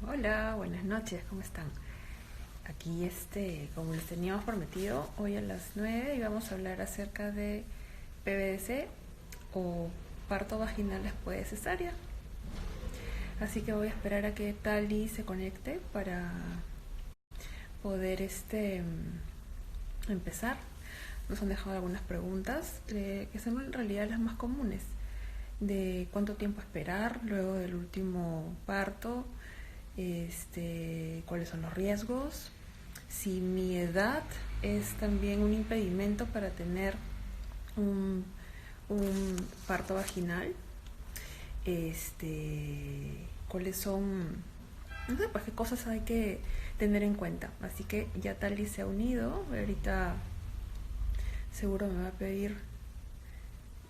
Hola, buenas noches, ¿cómo están? Aquí, como les teníamos prometido, hoy a las 9 íbamos a hablar acerca de PVDC o parto vaginal después de cesárea. Así que voy a esperar a que Tali se conecte para poder empezar. Nos han dejado algunas preguntas que son en realidad las más comunes, de cuánto tiempo esperar luego del último parto, cuáles son los riesgos, si mi edad es también un impedimento para tener un, un parto vaginal, cuáles son, no sé, pues qué cosas hay que tener en cuenta. Así que ya Tali se ha unido, ahorita seguro me va a pedir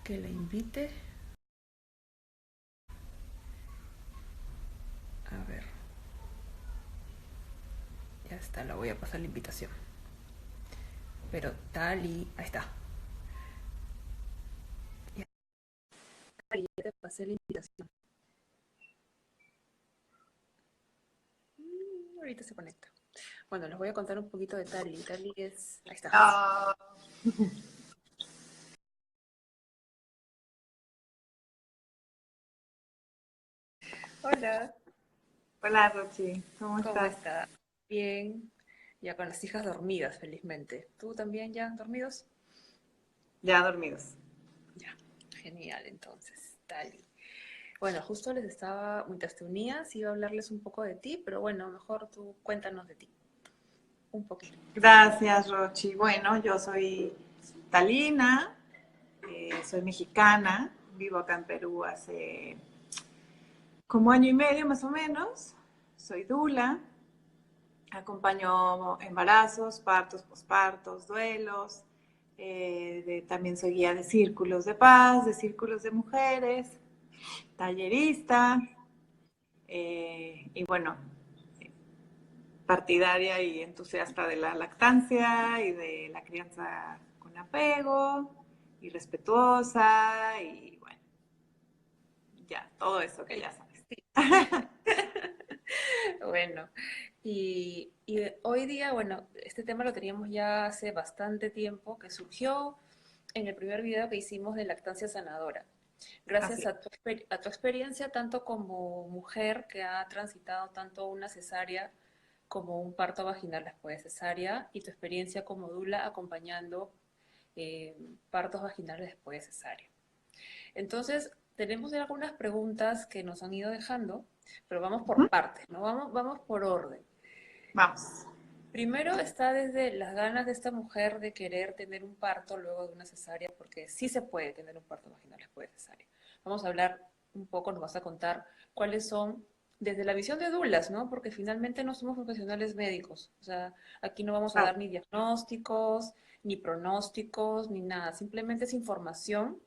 que la invite. A ver, ya está, la voy a pasar la invitación. Pero Tali, ahí está. Ya, Tali, ya te pasé la invitación. Ahorita se conecta. Bueno, les voy a contar un poquito de Tali. Tali es... Ahí está. Ah, Hola. hola Rochi, ¿cómo ¿Cómo estás? está? Bien. Ya con las hijas dormidas, felizmente. ¿Tú también ya dormidos? Ya dormidos. Ya. Genial, entonces. Tali. Bueno, justo les estaba, mientras te unías, iba a hablarles un poco de ti, pero bueno, mejor tú cuéntanos de ti. Un poquito. Gracias Rochi. Bueno, yo soy Talina, soy mexicana, vivo acá en Perú hace como año y medio más o menos. Soy dula, acompaño embarazos, partos, pospartos, duelos. También soy guía de círculos de paz, de círculos de mujeres, tallerista. Y bueno, partidaria y entusiasta de la lactancia y de la crianza con apego y respetuosa y bueno, ya, todo eso que ya sabes. Sí. Bueno, y hoy día, bueno, este tema lo teníamos ya hace bastante tiempo, que surgió en el primer video que hicimos de lactancia sanadora. Gracias Así. a tu experiencia, tanto como mujer que ha transitado tanto una cesárea como un parto vaginal después de cesárea, y tu experiencia como dula acompañando eh, partos vaginales después de cesárea. Entonces, tenemos algunas preguntas que nos han ido dejando, pero vamos por Ujú. partes, ¿no? Vamos por orden. Vamos. Primero está desde las ganas de esta mujer de querer tener un parto luego de una cesárea, porque sí se puede tener un parto vaginal después de cesárea. Vamos a hablar un poco, nos vas a contar cuáles son, desde la visión de dulas, ¿no? Porque finalmente no somos profesionales médicos. O sea, aquí no vamos a Claro. dar ni diagnósticos, ni pronósticos, ni nada. Simplemente es información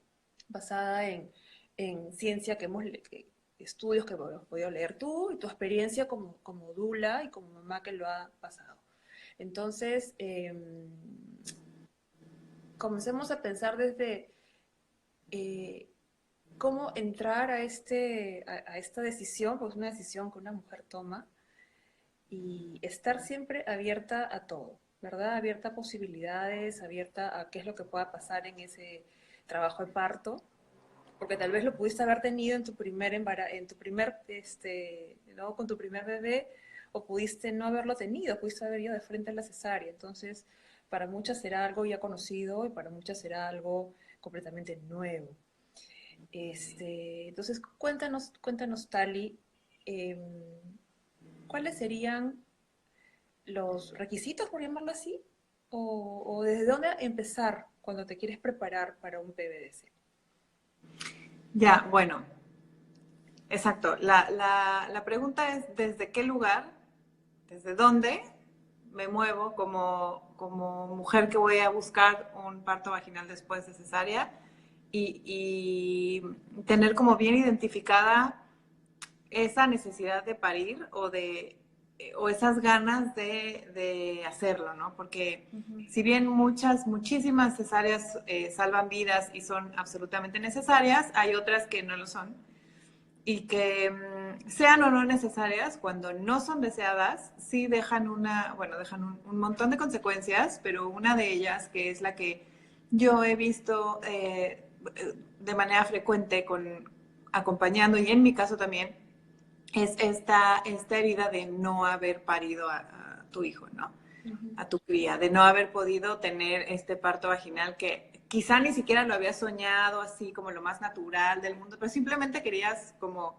basada en ciencia estudios que hemos podido leer tú y tu experiencia como dula y como mamá que lo ha pasado. Entonces, comencemos a pensar desde eh, cómo entrar a esta decisión, pues una decisión que una mujer toma, y estar siempre abierta a todo, ¿verdad? Abierta a posibilidades, abierta a qué es lo que pueda pasar en ese trabajo de parto, porque tal vez lo pudiste haber tenido en tu primer embarazo, en tu primer, ¿no? Con tu primer bebé, o pudiste no haberlo tenido, pudiste haber ido de frente a la cesárea. Entonces, para muchas será algo ya conocido y para muchas será algo completamente nuevo. Entonces, cuéntanos, Tali, eh, ¿cuáles serían los requisitos, por llamarlo así? O desde dónde empezar cuando te quieres preparar para un PVDC? Ya, bueno, exacto. La pregunta es, ¿desde qué lugar, desde dónde me muevo como mujer que voy a buscar un parto vaginal después de cesárea? Y tener como bien identificada esa necesidad de parir o esas ganas de hacerlo, ¿no? Porque Ujú. si bien muchísimas cesáreas salvan vidas y son absolutamente necesarias, hay otras que no lo son y que sean o no necesarias, cuando no son deseadas, sí dejan dejan un montón de consecuencias, pero una de ellas, que es la que yo he visto de manera frecuente acompañando, y en mi caso también, es esta herida de no haber parido a tu hijo, ¿no? Ujú. A tu cría, de no haber podido tener este parto vaginal que quizá ni siquiera lo habías soñado así como lo más natural del mundo, pero simplemente querías como,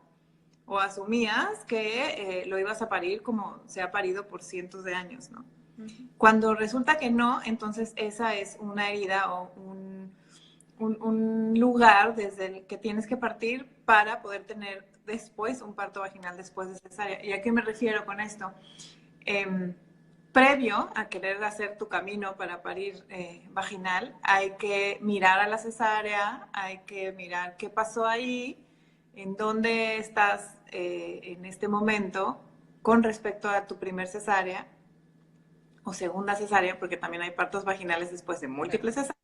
o asumías que lo ibas a parir como se ha parido por cientos de años, ¿no? Ujú. Cuando resulta que no, entonces esa es una herida o un lugar desde el que tienes que partir para poder tener después un parto vaginal después de cesárea. ¿Y a qué me refiero con esto? Eh, Previo a querer hacer tu camino para parir vaginal, hay que mirar a la cesárea, hay que mirar qué pasó ahí, en dónde estás en este momento con respecto a tu primer cesárea o segunda cesárea, porque también hay partos vaginales después de Claro, múltiples cesáreas,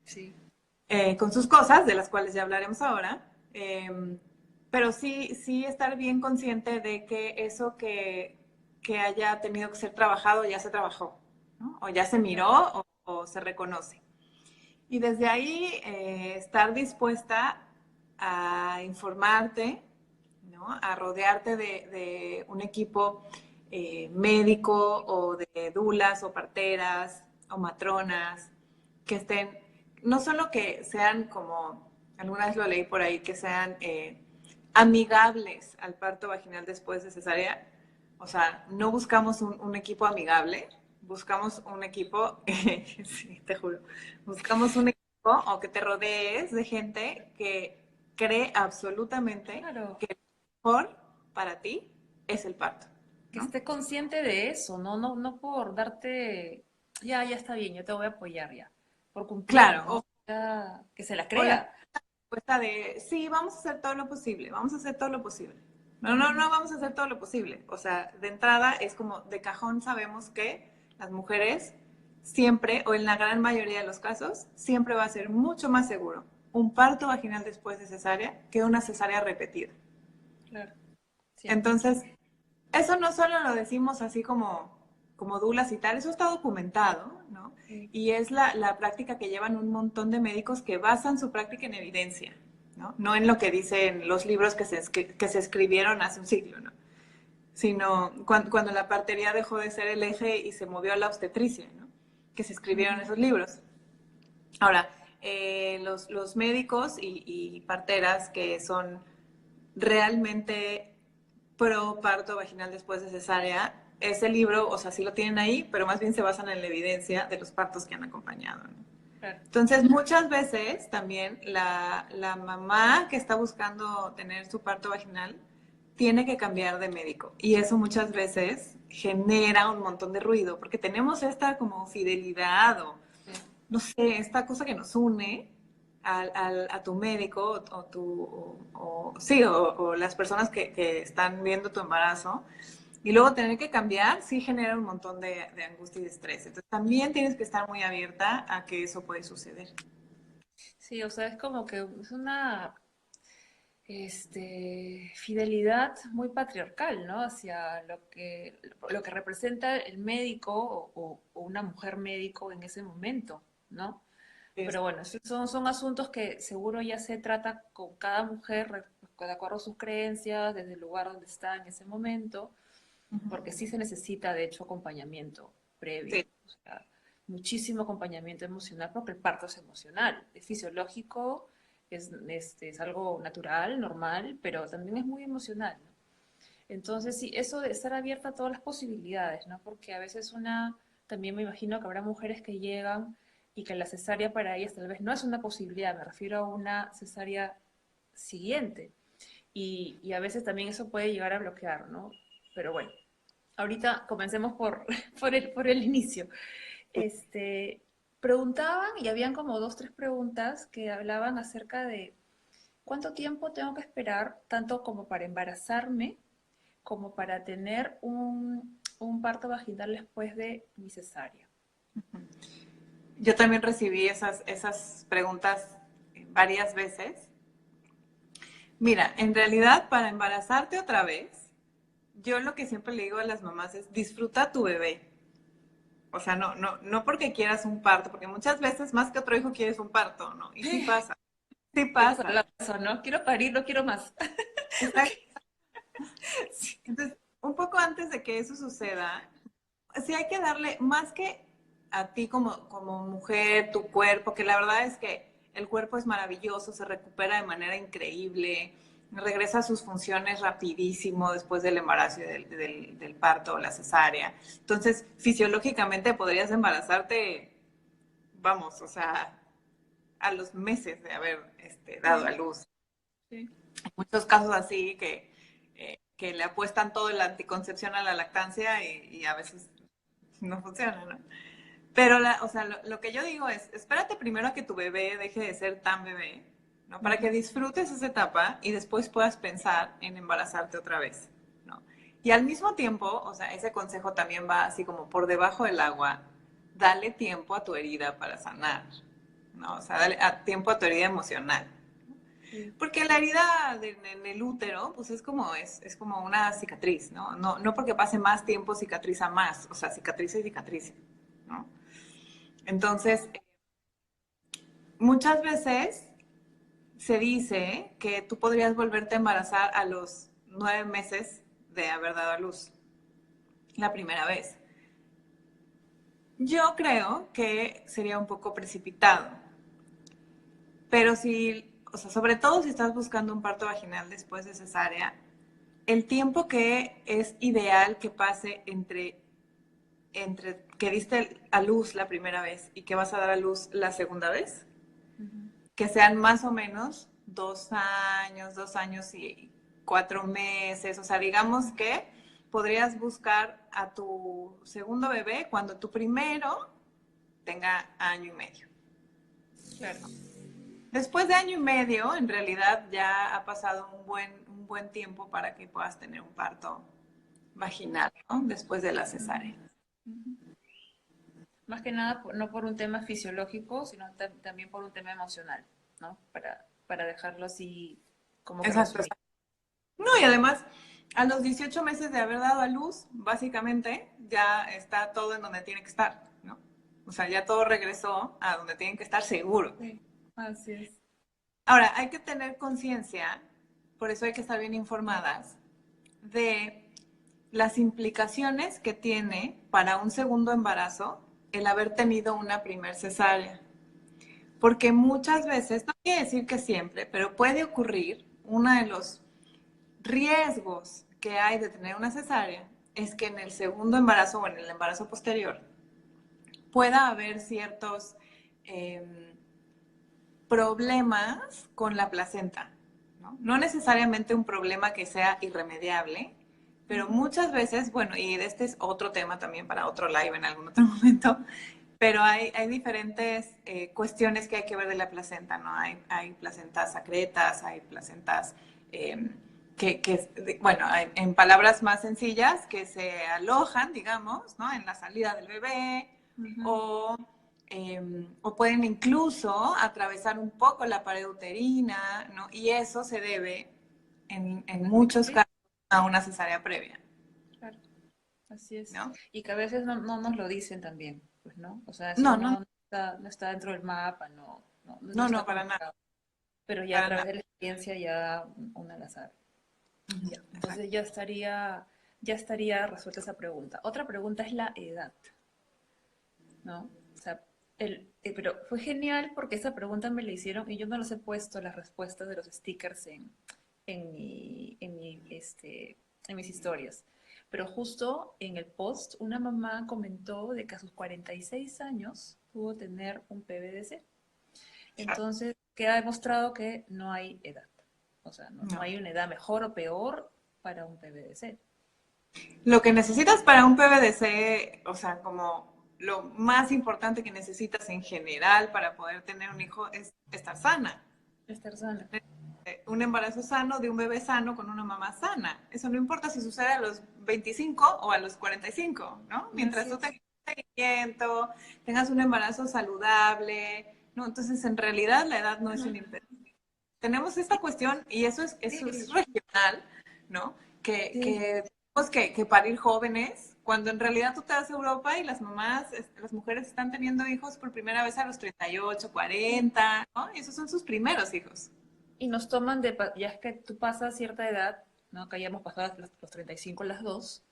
sí. con sus cosas, de las cuales ya hablaremos ahora. Pero sí estar bien consciente de que eso que haya tenido que ser trabajado ya se trabajó, ¿no? O ya se miró Claro. o se reconoce. Y desde ahí estar dispuesta a informarte, ¿no? A rodearte de un equipo médico o de dulas o parteras o matronas que estén, no solo que sean como, alguna vez lo leí por ahí, que sean amigables al parto vaginal después de cesárea. O sea, no buscamos un equipo amigable, buscamos un equipo, sí, te juro, buscamos un equipo o que te rodees de gente que cree absolutamente Claro, que lo mejor para ti es el parto, que ¿no? esté consciente de eso, ¿no? No, no por darte, ya está bien, yo te voy a apoyar ya, por cumplir, Claro, ¿no? Ya, que se la o la crea. respuesta de, sí, vamos a hacer todo lo posible, vamos a hacer todo lo posible. No vamos a hacer todo lo posible. O sea, de entrada es como de cajón sabemos que las mujeres siempre, o en la gran mayoría de los casos, siempre va a ser mucho más seguro un parto vaginal después de cesárea que una cesárea repetida. Claro, siempre. Entonces, eso no solo lo decimos así como dulas y tal, eso está documentado, ¿no? Sí. Y es la práctica que llevan un montón de médicos que basan su práctica en evidencia, ¿no? No en lo que dicen los libros que se escribieron hace un siglo, ¿no? Sino cuando la partería dejó de ser el eje y se movió a la obstetricia, ¿no? Que se escribieron Ujú. esos libros. Ahora, los médicos y parteras que son realmente pro parto vaginal después de cesárea, ese libro, o sea, sí lo tienen ahí, pero más bien se basan en la evidencia de los partos que han acompañado, ¿no? Claro. Entonces, muchas veces también la mamá que está buscando tener su parto vaginal tiene que cambiar de médico. Y eso muchas veces genera un montón de ruido, porque tenemos esta como fidelidad o Sí. no sé, esta cosa que nos une a tu médico sí, o las personas que están viendo tu embarazo, y luego tener que cambiar, sí genera un montón de angustia y de estrés. Entonces también tienes que estar muy abierta a que eso puede suceder. Sí, o sea, es como que es una fidelidad muy patriarcal, ¿no? Hacia lo que representa el médico o una mujer médico en ese momento, ¿no? Es- Pero bueno, esos son asuntos que seguro ya se trata con cada mujer de acuerdo a sus creencias, desde el lugar donde está en ese momento, porque sí se necesita, de hecho, acompañamiento previo, sí, o sea, muchísimo acompañamiento emocional, porque el parto es emocional, es fisiológico, es algo natural, normal, pero también es muy emocional, ¿no? Entonces, sí, eso de estar abierta a todas las posibilidades, ¿no? Porque a veces también me imagino que habrá mujeres que llegan y que la cesárea para ellas tal vez no es una posibilidad, me refiero a una cesárea siguiente. Y a veces también eso puede llegar a bloquear, ¿no? Pero bueno, ahorita comencemos por el inicio. sí. Este, preguntaban y habían como dos, tres preguntas que hablaban acerca de cuánto tiempo tengo que esperar, tanto como para embarazarme, como para tener un parto vaginal después de mi cesárea. Yo también recibí esas preguntas varias veces. Mira, en realidad para embarazarte otra vez, yo lo que siempre le digo a las mamás es disfruta tu bebé. O sea, no porque quieras un parto, porque muchas veces más que otro hijo quieres un parto, ¿no? Y sí pasa, sí Tienes pasa. toda la razón, ¿no? Quiero parir, no quiero más. Exacto. Entonces, un poco antes de que eso suceda, sí hay que darle más que a ti como mujer, tu cuerpo, que la verdad es que el cuerpo es maravilloso, se recupera de manera increíble, regresa a sus funciones rapidísimo después del embarazo y del parto o la cesárea. Entonces, fisiológicamente podrías embarazarte, vamos, o sea, a los meses de haber dado a Sí, luz. sí. Hay muchos casos así que le apuestan todo la anticoncepción a la lactancia y a veces no funciona, ¿no? Pero, o sea, lo que yo digo es, espérate primero a que tu bebé deje de ser tan bebé, ¿no? Para que disfrutes esa etapa y después puedas pensar en embarazarte otra vez, ¿no? Y al mismo tiempo, o sea, ese consejo también va así como por debajo del agua, dale tiempo a tu herida para sanar, ¿no? O sea, dale tiempo a tu herida emocional. Sí. Porque la herida en el útero, pues es como una cicatriz, ¿no? No porque pase más tiempo cicatriza más, o sea, cicatriza y cicatriza, ¿no? Entonces, muchas veces se dice que tú podrías volverte a embarazar a los 9 meses de haber dado a luz, la primera vez. Yo creo que sería un poco precipitado, pero si, o sea, sobre todo si estás buscando un parto vaginal después de cesárea, el tiempo que es ideal que pase entre que diste a luz la primera vez y que vas a dar a luz la segunda vez, Ujú. que sean más o menos 2 años y 4 meses. O sea, digamos que podrías buscar a tu segundo bebé cuando tu primero tenga año y medio. Claro. Después de año y medio, en realidad ya ha pasado un buen tiempo para que puedas tener un parto vaginal, ¿no? Después de la cesárea. Ujú. Más que nada, no por un tema fisiológico, sino también por un tema emocional, ¿no? Para dejarlo así como que Exacto. resumido. No, y además, a los 18 meses de haber dado a luz, básicamente ya está todo en donde tiene que estar, ¿no? O sea, ya todo regresó a donde tienen que estar seguro. Sí, así es. Ahora, hay que tener conciencia, por eso hay que estar bien informadas, de las implicaciones que tiene para un segundo embarazo el haber tenido una primer cesárea. Porque muchas veces, no quiere decir que siempre, pero puede ocurrir, uno de los riesgos que hay de tener una cesárea es que en el segundo embarazo o en el embarazo posterior pueda haber ciertos eh, problemas con la placenta. ¿no? Necesariamente un problema que sea irremediable, pero Ujú. muchas veces, bueno, y este es otro tema también para otro live en algún otro momento, pero hay diferentes cuestiones que hay que ver de la placenta, ¿no? Hay placentas secretas, hay placentas eh, bueno, en palabras más sencillas, que se alojan, digamos, ¿no? En la salida del bebé Ujú. o, o pueden incluso atravesar un poco la pared uterina, ¿no? Y eso se debe, en La muchos cicatriz, casos, a una cesárea previa, claro, así es. ¿no? Y que a veces no nos lo dicen también, pues, ¿no? O sea, eso No, no, no está dentro del mapa, no no, está para nada, comunicado. Pero ya a para través nada. de la experiencia ya una la sabe. Ujú, Ya, exacto. entonces ya estaría resuelta esa pregunta. Otra pregunta es la edad, ¿no? O sea, pero fue genial porque esa pregunta me la hicieron y yo no les he puesto las respuestas de los stickers en mis historias. Pero justo en el post, una mamá comentó de que a sus 46 años pudo tener un PVDC. Entonces, queda demostrado que no hay edad. O sea, no No. hay una edad mejor o peor para un PVDC. Lo que necesitas para un PVDC, o sea, como lo más importante que necesitas en general para poder tener un hijo es estar sana. Estar sana. Un embarazo sano de un bebé sano con una mamá sana. Eso no importa si sucede a los 25 o a los 45, ¿no? Mientras Así tú es. tengas seguimiento, tengas un embarazo saludable, ¿no? Entonces, en realidad, la edad no es un impedimento. tenemos esta cuestión, y eso es regional, ¿no? Sí, Que tenemos que parir jóvenes, cuando en realidad tú te vas a Europa y las mamás, las mujeres están teniendo hijos por primera vez a los 38, sí. 40, ¿no? Y esos son sus primeros hijos. Y nos toman ya es que tú pasas cierta edad, ¿no? Que ya hemos pasado los 35 las dos,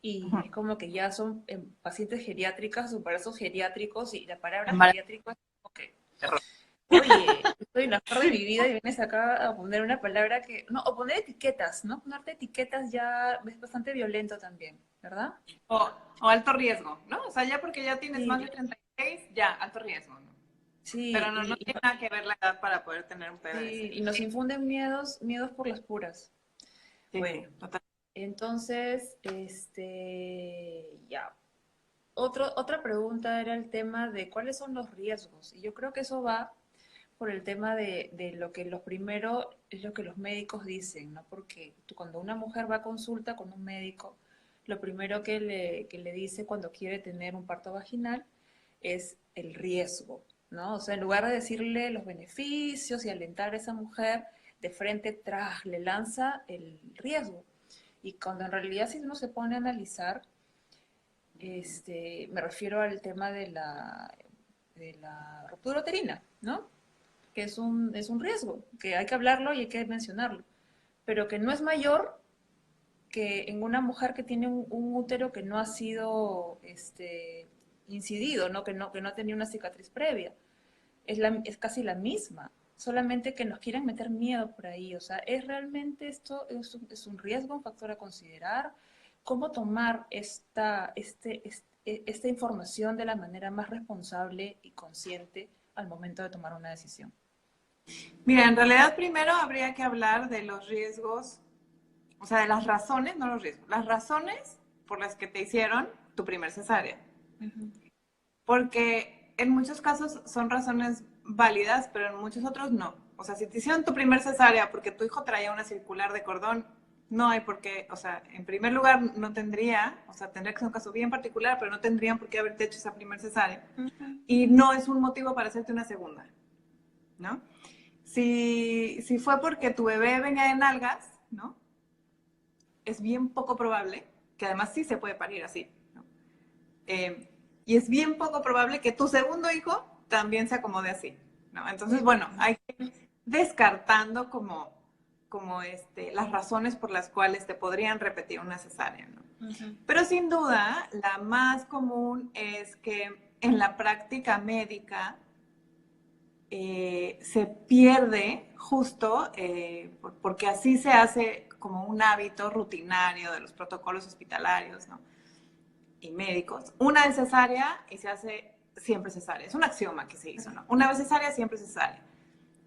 y Ujú. es como que ya son pacientes geriátricas o embarazos geriátricos, y la palabra Embarazo geriátrico es como que, de terror. oye, estoy en la flor de mi vida y vienes acá a poner una palabra que, no, o poner etiquetas, ¿no? Ponerte etiquetas ya es bastante violento también, ¿verdad? O alto riesgo, ¿no? O sea, ya porque ya tienes más Sí, de 36, ya, alto riesgo, ¿no? Pero sí, no tiene nada que ver la edad para poder tener un sí, PBDC. y nos infunden miedos por las puras. Sí, Bueno, total. entonces, ya. Otra pregunta era el tema de cuáles son los riesgos. Y yo creo que eso va por el tema de lo que lo primero es lo que los médicos dicen, ¿no? Porque cuando una mujer va a consulta con un médico, lo primero que le dice cuando quiere tener un parto vaginal es el riesgo, ¿no? O sea, en lugar de decirle los beneficios y alentar a esa mujer, de frente tras le lanza el riesgo. Y cuando en realidad si uno se pone a analizar, me refiero al tema de la ruptura uterina, ¿no? Que es un riesgo, que hay que hablarlo y hay que mencionarlo, pero que no es mayor que en una mujer que tiene un útero que no ha sido incidido, ¿no? Que no ha tenido una cicatriz previa. Es casi la misma, solamente que nos quieren meter miedo por ahí. O sea, ¿es realmente esto es un riesgo, un factor a considerar? ¿Cómo tomar esta información de la manera más responsable y consciente al momento de tomar una decisión? Mira, en realidad primero habría que hablar de los riesgos, o sea, de las razones, no los riesgos, las razones por las que te hicieron tu primer cesárea. Ujú. Porque en muchos casos son razones válidas, pero en muchos otros no. O sea, si te hicieron tu primer cesárea porque tu hijo traía una circular de cordón, no hay por qué, o sea, en primer lugar no tendría, o sea, tendría que ser un caso bien particular, pero no tendrían por qué haberte hecho esa primer cesárea. Ujú. Y no es un motivo para hacerte una segunda, ¿no? Si fue porque tu bebé venía de nalgas, ¿no? Es bien poco probable, que además sí se puede parir así, ¿no? Y es bien poco probable que tu segundo hijo también se acomode así, ¿no? Entonces, Sí, pues, bueno, hay que ir descartando las razones por las cuales te podrían repetir una cesárea, ¿no? ujú. Pero sin duda, la más común es que en la práctica médica se pierde justo porque así se hace como un hábito rutinario de los protocolos hospitalarios, ¿no? Y médicos. Una vez cesárea y se hace siempre cesárea. Es un axioma que se hizo, ¿no? Una vez cesárea, siempre cesárea.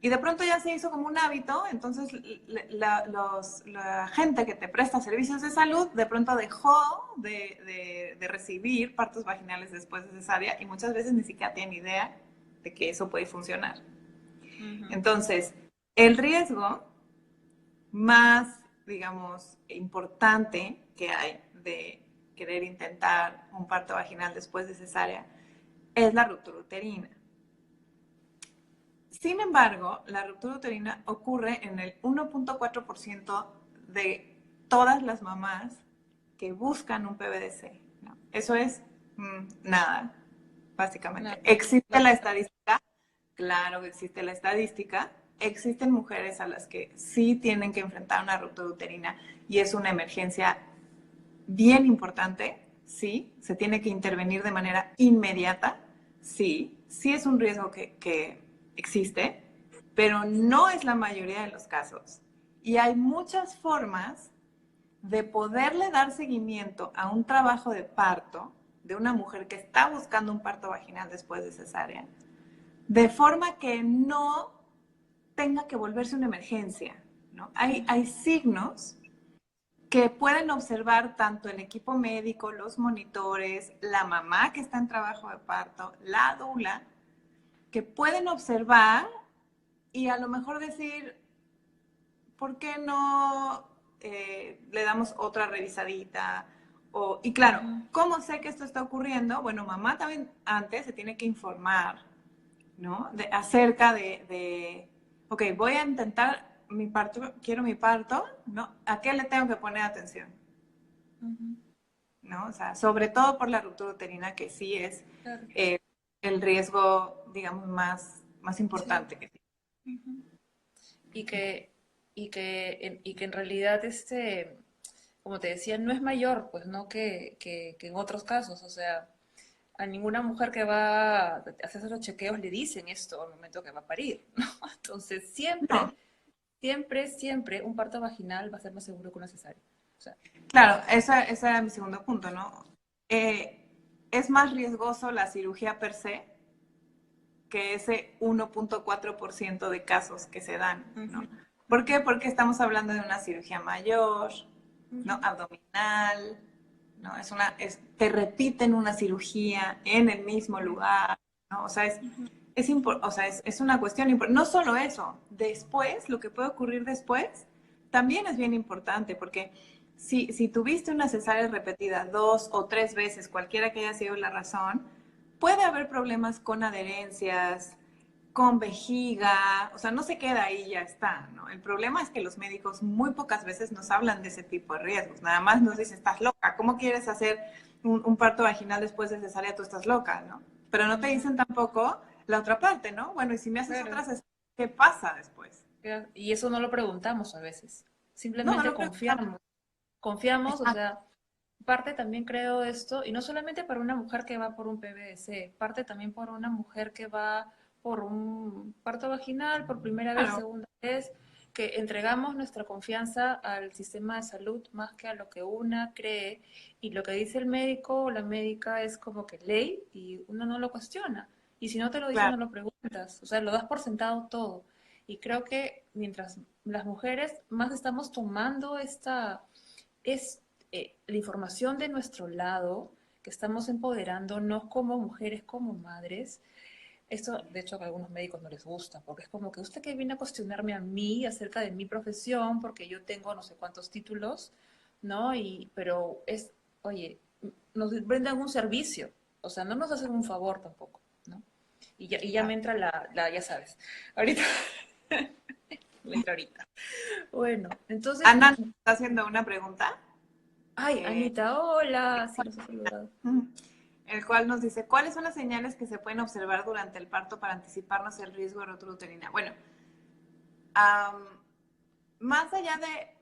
Y de pronto ya se hizo como un hábito, entonces la gente que te presta servicios de salud de pronto dejó de recibir partos vaginales después de cesárea y muchas veces ni siquiera tienen idea de que eso puede funcionar. Ujú. Entonces, el riesgo más, digamos, importante que hay de querer intentar un parto vaginal después de cesárea es la ruptura uterina. Sin embargo, la ruptura uterina ocurre en el 1.4% de todas las mamás que buscan un PVDC, ¿no? Eso es nada, básicamente. Nada, ¿Existe la nada. estadística? Claro que existe la estadística. Existen mujeres a las que sí tienen que enfrentar una ruptura uterina y es una emergencia bien importante, sí, se tiene que intervenir de manera inmediata, sí, sí es un riesgo que existe, pero no es la mayoría de los casos. Y hay muchas formas de poderle dar seguimiento a un trabajo de parto de una mujer que está buscando un parto vaginal después de cesárea, de forma que no tenga que volverse una emergencia, ¿no? Hay signos que pueden observar tanto el equipo médico, los monitores, la mamá que está en trabajo de parto, la doula, que pueden observar y a lo mejor decir, ¿por qué no le damos otra revisadita? Y claro, Ujú. ¿cómo sé que esto está ocurriendo? Bueno, mamá también antes se tiene que informar, ¿no? Acerca de ok, voy a intentar mi parto, quiero mi parto, ¿no? ¿A qué le tengo que poner atención? Ujú, ¿No? O sea, sobre todo por la ruptura uterina, que sí es claro, eh, el riesgo, digamos, más sí. importante que sí. Ujú. Y que, y que en realidad como te decía, no es mayor, pues no que en otros casos. O sea, a ninguna mujer que va a hacerse los chequeos le dicen esto al momento que va a parir, ¿no? Entonces, No, siempre un parto vaginal va a ser más seguro que un cesárea. O sea, claro, ese era mi segundo punto, ¿no? Eh, es más riesgoso la cirugía per se que ese 1.4% de casos que se dan, ujú, ¿no? ¿Por qué? Porque estamos hablando de una cirugía mayor, ¿no? ujú, Abdominal, ¿no? Te repiten una cirugía en el mismo lugar, ¿no? O sea, ujú, es una cuestión importante. No solo eso, después, lo que puede ocurrir después, también es bien importante, porque si tuviste una cesárea repetida 2 o 3 veces, cualquiera que haya sido la razón, puede haber problemas con adherencias, con vejiga, o sea, no se queda ahí y ya está, ¿no? El problema es que los médicos muy pocas veces nos hablan de ese tipo de riesgos, nada más nos dicen, estás loca, ¿cómo quieres hacer un parto vaginal después de cesárea? Tú estás loca, ¿no? Pero no te ujú, dicen tampoco la otra parte, ¿no? Bueno, y si me haces claro. otra cesárea, ¿qué pasa después? Y eso no lo preguntamos a veces. No, Simplemente no preguntamos. confiamos. Confiamos, o Exacto, sea, parte también creo esto, y no solamente para una mujer que va por un PVC, parte también por una mujer que va por un parto vaginal por primera vez, claro, segunda vez, que entregamos nuestra confianza al sistema de salud más que a lo que una cree, y lo que dice el médico o la médica es como que ley y uno no lo cuestiona. Y si no te lo dice, claro. no lo preguntas, o sea, lo das por sentado todo. Y creo que mientras las mujeres más estamos tomando es la información de nuestro lado, que estamos empoderándonos como mujeres, como madres. Esto, de hecho, a algunos médicos no les gusta, porque es como que usted que viene a cuestionarme a mí acerca de mi profesión, porque yo tengo no sé cuántos títulos, ¿no? Pero es, oye, nos brindan un servicio, o sea, no nos hacen un favor tampoco, ¿no? Y ya me Claro. entra ya sabes, ahorita, me entra ahorita. Bueno, entonces, Ana nos está haciendo una pregunta. ay, eh, Anita, hola, sí los he saludado. el cual nos dice, ¿cuáles son las señales que se pueden observar durante el parto para anticiparnos el riesgo de rotura uterina? Bueno, um,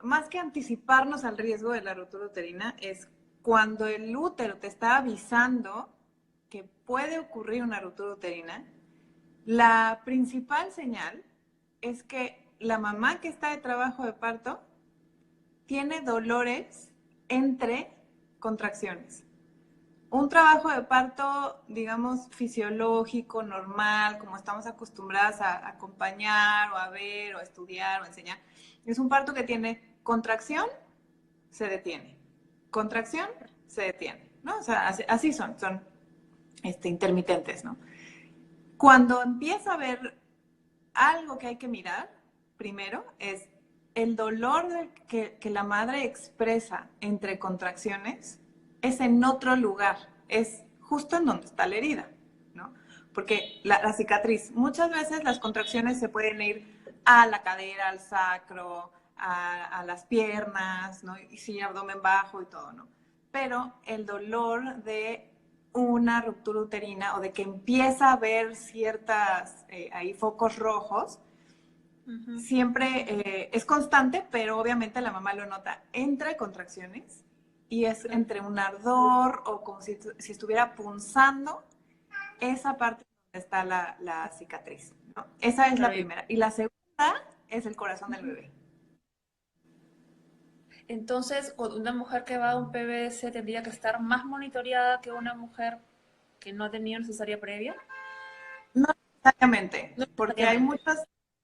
más que anticiparnos al riesgo de la rotura uterina, es cuando el útero te está avisando que puede ocurrir una rotura uterina, la principal señal es que la mamá que está de trabajo de parto tiene dolores entre contracciones. Un trabajo de parto, digamos, fisiológico, normal, como estamos acostumbradas a acompañar o a ver o a estudiar o a enseñar, es un parto que tiene contracción, se detiene. Contracción, se detiene. ¿No? O sea, así son intermitentes, ¿no? Cuando empieza a haber algo que hay que mirar, primero, es el dolor que la madre expresa entre contracciones es en otro lugar, es justo en donde está la herida, ¿no? Porque la cicatriz, muchas veces las contracciones se pueden ir a la cadera, al sacro, a las piernas, ¿no? Y sí, abdomen bajo y todo, ¿no? Pero el dolor de una ruptura uterina o de que empieza a haber ciertas, ahí focos rojos, Ujú, siempre es constante, pero obviamente la mamá lo nota entre contracciones y es claro. entre un ardor o como si estuviera punzando esa parte donde está la cicatriz, ¿no? Esa es la Claro, primera. Y la segunda es el corazón del ujú. bebé. Entonces, con una mujer que va a un PBS tendría que estar más monitoreada que una mujer que no ha tenido cesárea previa. No necesariamente, No porque hay necesariamente. muchas,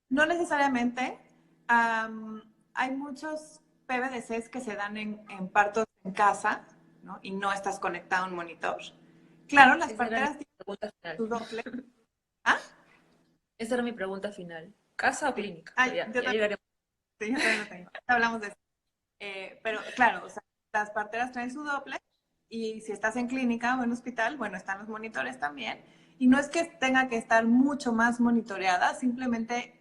no necesariamente, am, hay muchos PVDCs que se dan en partos en casa, ¿no? Y no estás conectado a un monitor. Claro, las Esa era mi parteras tienen pregunta final. su Doppler. ¿Ah? Esa era mi pregunta final. ¿Casa o Sí. clínica? Pero Ay, ya llegaremos. yo también lo tengo. Hablamos de eso. Pero claro, o sea, las parteras traen su Doppler y si estás en clínica o en hospital, bueno, están los monitores también. Y no es que tenga que estar mucho más monitoreada, simplemente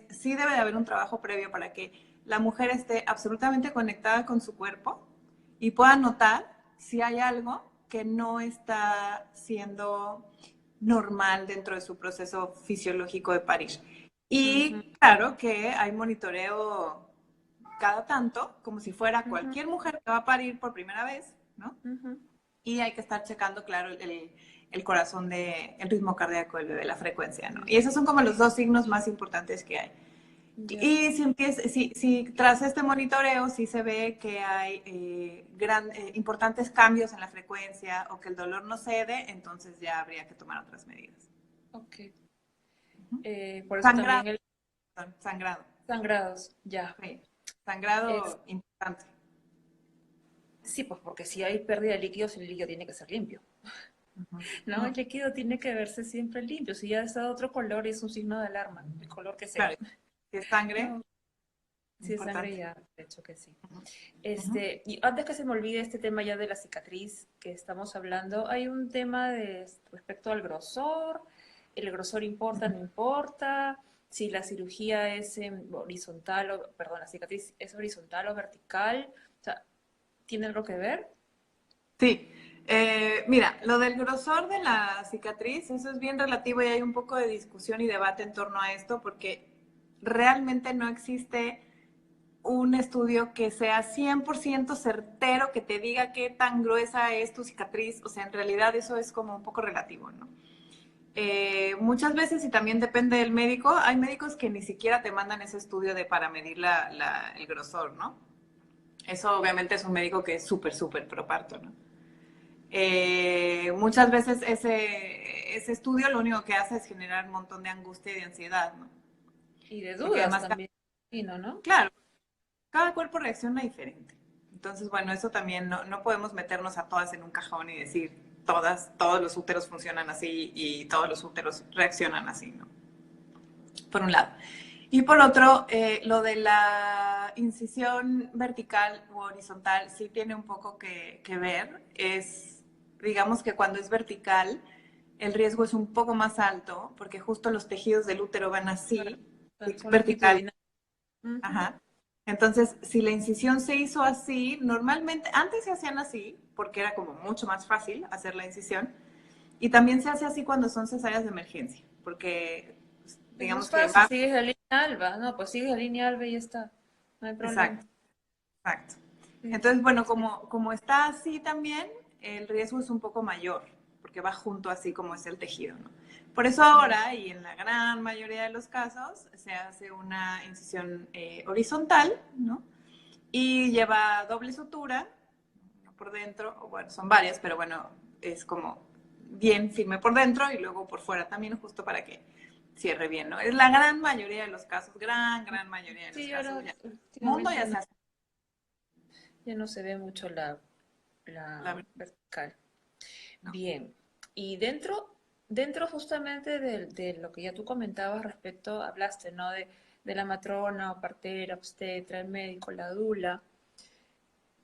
sí debe de haber un trabajo previo para que la mujer esté absolutamente conectada con su cuerpo y pueda notar si hay algo que no está siendo normal dentro de su proceso fisiológico de parir. Ujú, Y claro que hay monitoreo cada tanto, como si fuera ujú, cualquier mujer que va a parir por primera vez, ¿no? ujú. Y hay que estar checando, claro, el corazón, el ritmo cardíaco del bebé, la frecuencia, ¿no? Y Ya, esos son como los dos signos más importantes que hay. ya. Y si tras este monitoreo sí se ve que hay importantes cambios en la frecuencia o que el dolor no cede, entonces ya habría que tomar otras medidas. Ok. Ujú. Por eso Sangrado, también el perdón, sangrado. sangrados, ya. Sí, Es, sangrado importante. sí, pues porque si hay pérdida de líquidos, el líquido tiene que ser limpio. Ujú. No, el Mm, líquido tiene que verse siempre limpio. Si ya está de otro color, es un signo de alarma, el color que sea. claro, si es sangre, No, si es sangre importante. ya, de hecho que sí. Ujú, ujú. Y antes que se me olvide este tema ya de la cicatriz que estamos hablando, hay un tema respecto al grosor. ¿El grosor importa, no importa? Si la cirugía es horizontal, perdón, la cicatriz es horizontal o vertical. O sea, ¿tiene algo que ver? Sí, mira, lo del grosor de la cicatriz, eso es bien relativo y hay un poco de discusión y debate en torno a esto porque realmente no existe un estudio que sea 100% certero, que te diga qué tan gruesa es tu cicatriz. O sea, en realidad eso es como un poco relativo, ¿no? Muchas veces, y también depende del médico, hay médicos que ni siquiera te mandan ese estudio para medir el grosor, ¿no? Eso obviamente es un médico que es súper, súper pro parto, ¿no? Muchas veces ese estudio lo único que hace es generar un montón de angustia y de ansiedad, ¿no? Y de Porque dudas además, también, y ¿no? claro, cada cuerpo reacciona diferente. Entonces, bueno, eso también no podemos meternos a todas en un cajón y decir todos los úteros funcionan así y todos los úteros reaccionan así, ¿no? Por un lado. Y por otro, lo de la incisión vertical u horizontal sí tiene un poco que ver. Digamos que cuando es vertical, el riesgo es un poco más alto porque justo los tejidos del útero van Claro, así, son vertical. longitudinales. Ujú. Ajá. Entonces, si la incisión se hizo así, normalmente, antes se hacían así, porque era como mucho más fácil hacer la incisión, y también se hace así cuando son cesáreas de emergencia, porque pues, Es más digamos que fácil, va. sigues la línea alba, no, pues sigues la línea alba y ya está, no hay problema. Exacto, exacto. Sí, Entonces, bueno, como está así también, el riesgo es un poco mayor, porque va junto así como es el tejido, ¿no? Por eso ya. ahora, y en la gran mayoría de los casos, se hace una incisión horizontal, ¿no? Y lleva doble sutura, uno por dentro, o bueno, son varias, pero bueno, es como bien firme por dentro y luego por fuera también, justo para que cierre bien, ¿no? Es la gran mayoría de los casos, gran mayoría de los Sí, casos ahora ya. El mundo últimamente ya se hace ya no se ve mucho la la vertical. no. Bien, y dentro justamente de lo que ya tú comentabas respecto, hablaste, ¿no? De la matrona o partera, obstetra, el médico, la dula.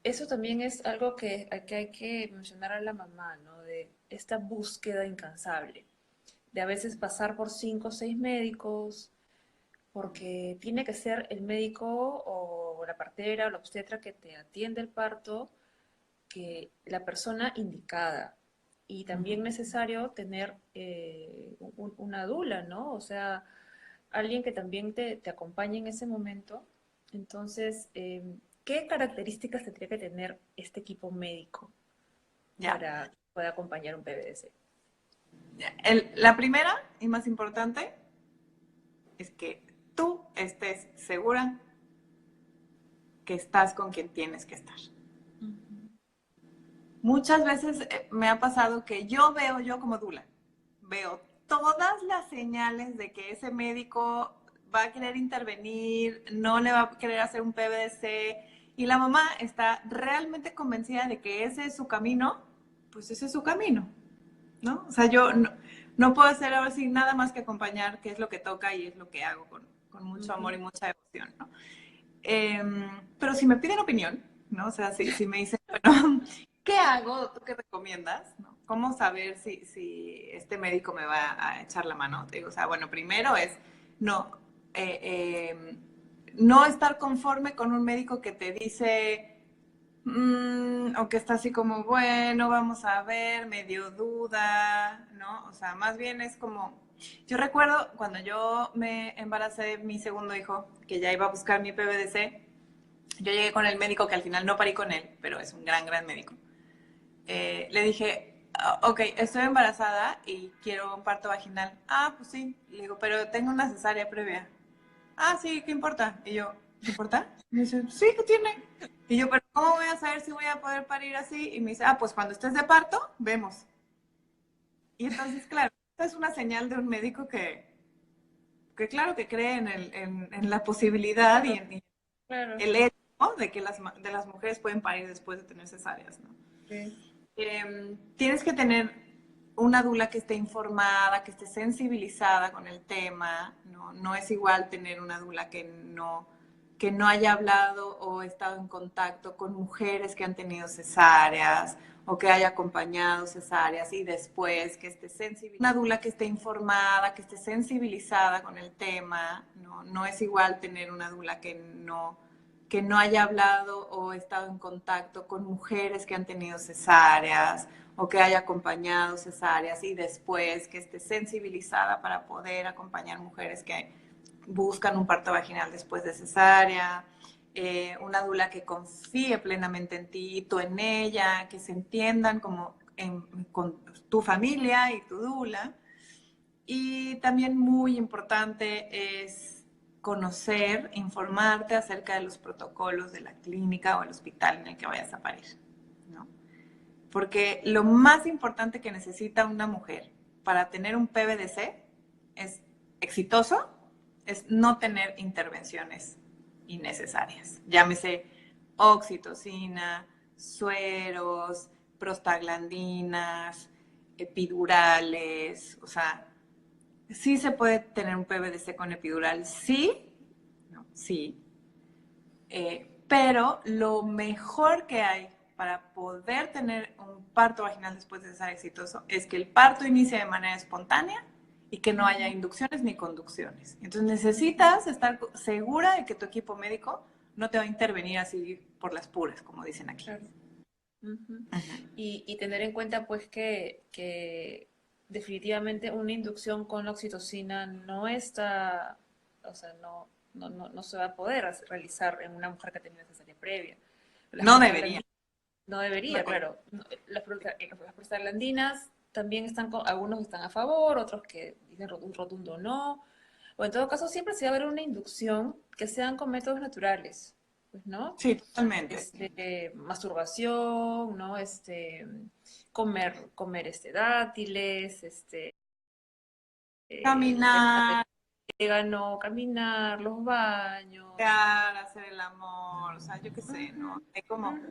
Eso también es algo que hay que mencionar a la mamá, ¿no? De esta búsqueda incansable, de a veces pasar por 5 o 6 médicos, porque tiene que ser el médico o la partera o la obstetra que te atiende el parto, que la persona indicada. Y también necesario tener una dula, ¿no? O sea, alguien que también te acompañe en ese momento. Entonces, ¿qué características tendría que tener este equipo médico Ya, para que pueda acompañar un PBS? ya. La primera y más importante es que tú estés segura que estás con quien tienes que estar. Muchas veces me ha pasado que yo como dula, veo todas las señales de que ese médico va a querer intervenir, no le va a querer hacer un PBC y la mamá está realmente convencida de que ese es su camino, pues ese es su camino, ¿no? O sea, yo no puedo hacer ahora sí nada más que acompañar, que es lo que toca y es lo que hago con mucho amor y mucha devoción, ¿no? Pero si me piden opinión, ¿no? O sea, si me dicen, bueno, ¿qué hago? ¿Tú qué recomiendas? ¿No? ¿Cómo saber si este médico me va a echar la mano? Te digo, o sea, bueno, primero es, no, no estar conforme con un médico que te dice, o que está así como, bueno, vamos a ver, medio duda, ¿no? O sea, más bien es como, yo recuerdo cuando yo me embaracé de mi segundo hijo, que ya iba a buscar mi PVDC, yo llegué con el médico, que al final no parí con él, pero es un gran, gran médico. Le dije, ok, estoy embarazada y quiero un parto vaginal. Ah, pues sí. Le digo, pero tengo una cesárea previa. Ah, sí, ¿qué importa? Y yo, ¿qué importa? Me dice, sí, ¿qué tiene? Y yo, pero ¿cómo voy a saber si voy a poder parir así? Y me dice, ah, pues cuando estés de parto, vemos. Y entonces, claro, esta es una señal de un médico que claro que cree en la posibilidad y Claro, en claro. el hecho, ¿no?, de que de las mujeres pueden parir después de tener cesáreas, ¿no? Sí. Tienes que tener una dula que esté informada, que esté sensibilizada con el tema, ¿no? No es igual tener una dula que no haya hablado o estado en contacto con mujeres que han tenido cesáreas o que haya acompañado cesáreas y después que esté sensibilizada. Una dula que esté informada, que esté sensibilizada con el tema, ¿no? No es igual tener una dula que no haya hablado o estado en contacto con mujeres que han tenido cesáreas o que haya acompañado cesáreas y después que esté sensibilizada para poder acompañar mujeres que buscan un parto vaginal después de cesárea, una dula que confíe plenamente en ti, tú en ella, que se entiendan como con tu familia y tu dula. Y también muy importante es conocer, informarte acerca de los protocolos de la clínica o el hospital en el que vayas a parir, ¿no? Porque lo más importante que necesita una mujer para tener un PVDC es exitoso, es no tener intervenciones innecesarias. Llámese oxitocina, sueros, prostaglandinas, epidurales, o sea, sí se puede tener un PVDC con epidural, sí, no, sí, pero lo mejor que hay para poder tener un parto vaginal después de cesárea exitoso es que el parto inicie de manera espontánea y que no haya inducciones ni conducciones. Entonces necesitas estar segura de que tu equipo médico no te va a intervenir así por las puras, como dicen aquí. Claro. Ujú. Y tener en cuenta pues que definitivamente una inducción con oxitocina no está, o sea, no se va a poder realizar en una mujer que ha tenido cesárea previa. Las No debería. prostaglandinas no debería, No. claro. Las prostaglandinas también están, algunos están a favor, otros que dicen un rotundo no. O en todo caso, siempre se va a ver una inducción que sean con métodos naturales, pues, ¿no? Sí, totalmente. Masturbación, ¿no? Comer dátiles, Caminar, orégano, caminar, los baños. hacer el amor, o sea, yo qué sé, Ujú, ¿no? Hay como ujú.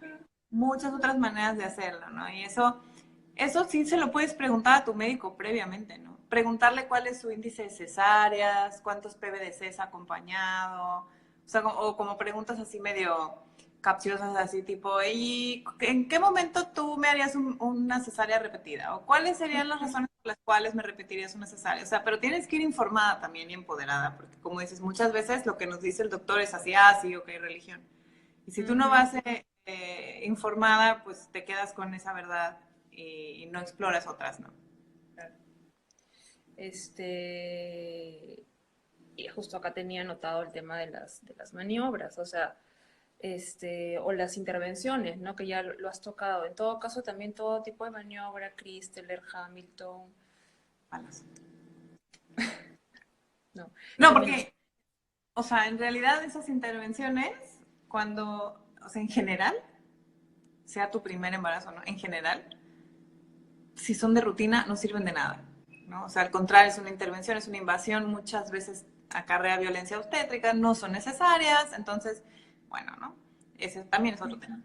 muchas otras maneras de hacerlo, ¿no? Y eso sí se lo puedes preguntar a tu médico previamente, ¿no? Preguntarle cuál es su índice de cesáreas, cuántos PVDCs ha acompañado, o sea, o como preguntas así medio capciosas, así tipo, ¿y en qué momento tú me harías una cesárea repetida? ¿O cuáles serían las razones por las cuales me repetirías una cesárea? O sea, pero tienes que ir informada también y empoderada, porque como dices, muchas veces lo que nos dice el doctor es así, ah, sí, ok, religión. Y si tú no Ujú. vas informada, pues te quedas con esa verdad y no exploras otras, ¿no? Claro. Este, y justo acá tenía anotado el tema de las maniobras, o sea, o las intervenciones, ¿no? Que ya lo has tocado. En todo caso, también todo tipo de maniobra, Christeler, Hamilton, Malas. no, No, también los... porque, o sea, en realidad esas intervenciones, o sea, en general, sea tu primer embarazo, ¿no? En general, si son de rutina, no sirven de nada, ¿no? O sea, al contrario, es una intervención, es una invasión, muchas veces acarrea violencia obstétrica, no son necesarias, entonces, bueno, ¿no? Ese también es otro tema.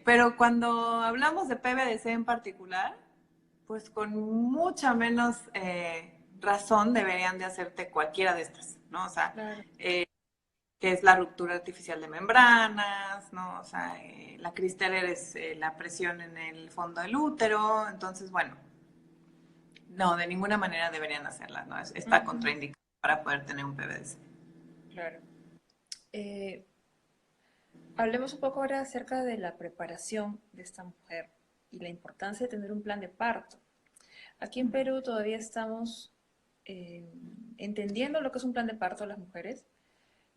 Pero cuando hablamos de PVDC en particular, pues con mucha menos razón deberían de hacerte cualquiera de estas, ¿no? O sea, Claro. que es la ruptura artificial de membranas, ¿no? O sea, la Cristeller es la presión en el fondo del útero, entonces, bueno, no, de ninguna manera deberían hacerla, ¿no? Está Ujú. contraindicado. para poder tener un PVDC. Claro. Eh, Hablemos un poco ahora acerca de la preparación de esta mujer y la importancia de tener un plan de parto. Aquí en Perú todavía estamos eh, entendiendo lo que es un plan de parto a las mujeres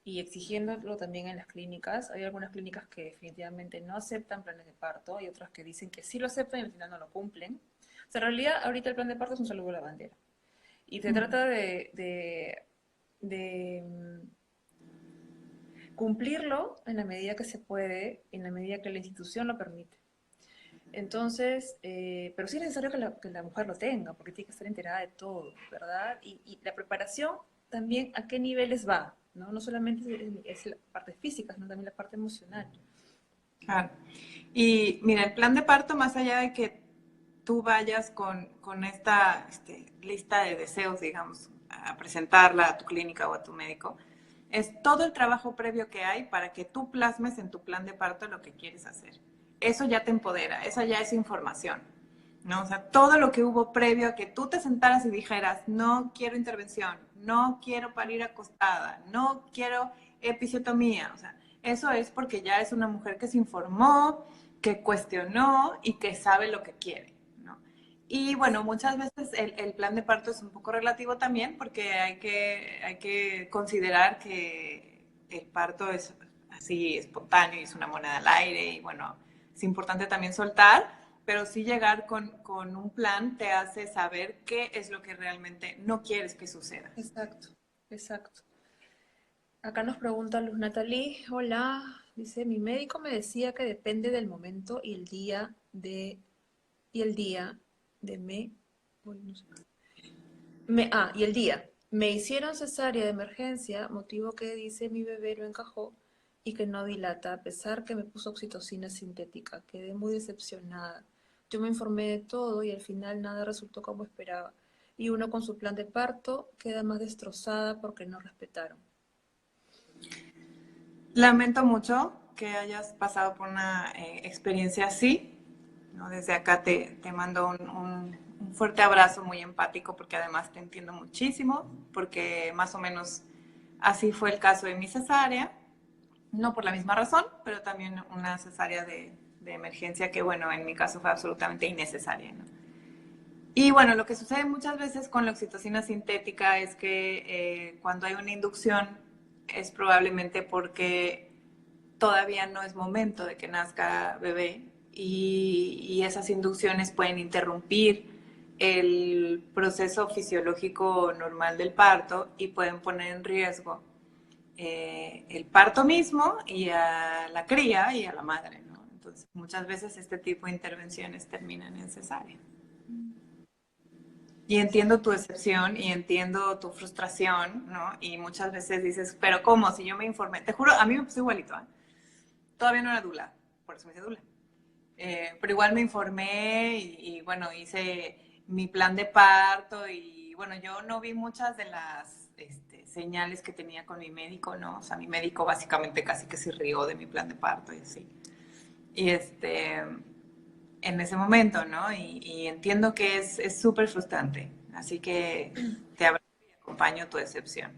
y exigiéndolo también en las clínicas. Hay algunas clínicas que definitivamente no aceptan planes de parto, hay otras que dicen que sí lo aceptan y al final no lo cumplen. O sea, en realidad ahorita el plan de parto es un saludo a la bandera. Y se trata de cumplirlo en la medida que se puede, en la medida que la institución lo permite. Entonces, pero sí es necesario que la mujer lo tenga, porque tiene que estar enterada de todo, ¿verdad? Y la preparación también a qué niveles va, ¿no? No solamente es la parte física, sino también la parte emocional. Claro. Y mira, el plan de parto, más allá de que tú vayas con esta lista de deseos, digamos, a presentarla a tu clínica o a tu médico, es todo el trabajo previo que hay para que tú plasmes en tu plan de parto lo que quieres hacer. Eso ya te empodera, esa ya es información, ¿no? O sea, todo lo que hubo previo a que tú te sentaras y dijeras, no quiero intervención, no quiero parir acostada, no quiero episiotomía, o sea, eso es porque ya es una mujer que se informó, que cuestionó y que sabe lo que quiere, ¿no? Y bueno, muchas veces el plan de parto es un poco relativo también porque hay que considerar que el parto es así espontáneo y es una moneda al aire y bueno, es importante también soltar, pero sí llegar con un plan te hace saber qué es lo que realmente no quieres que suceda. Exacto, exacto. Acá nos pregunta Luz Natalie, hola, dice, mi médico me decía que depende del momento y el día de uy, no sé. Y el día. Me hicieron cesárea de emergencia, motivo que dice mi bebé no encajó y que no dilata, a pesar que me puso oxitocina sintética. Quedé muy decepcionada. Yo me informé de todo y al final nada resultó como esperaba. Y uno con su plan de parto queda más destrozada porque no respetaron. Lamento mucho que hayas pasado por una experiencia así, ¿no? Desde acá te mando un fuerte abrazo muy empático porque además te entiendo muchísimo, porque más o menos así fue el caso de mi cesárea, no por la misma razón, pero también una cesárea de emergencia que, bueno, en mi caso fue absolutamente innecesaria, ¿no? Y bueno, lo que sucede muchas veces con la oxitocina sintética es que cuando hay una inducción es probablemente porque todavía no es momento de que nazca bebé y esas inducciones pueden interrumpir el proceso fisiológico normal del parto y pueden poner en riesgo el parto mismo y a la cría y a la madre, ¿no? Entonces, muchas veces este tipo de intervenciones terminan en cesárea. Y entiendo tu decepción y entiendo tu frustración, ¿no? Y muchas veces dices, pero ¿cómo? Si yo me informé, te juro, a mí me pasó igualito, ¿eh? Todavía no era dula, por eso me hice dula. Pero igual me informé y, bueno, hice mi plan de parto y bueno, yo no vi muchas de las señales que tenía con mi médico, ¿no? O sea, mi médico básicamente casi que se rió de mi plan de parto y así. Y en ese momento, ¿no? Y entiendo que es súper frustrante. Así que te abrazo y acompaño tu decepción.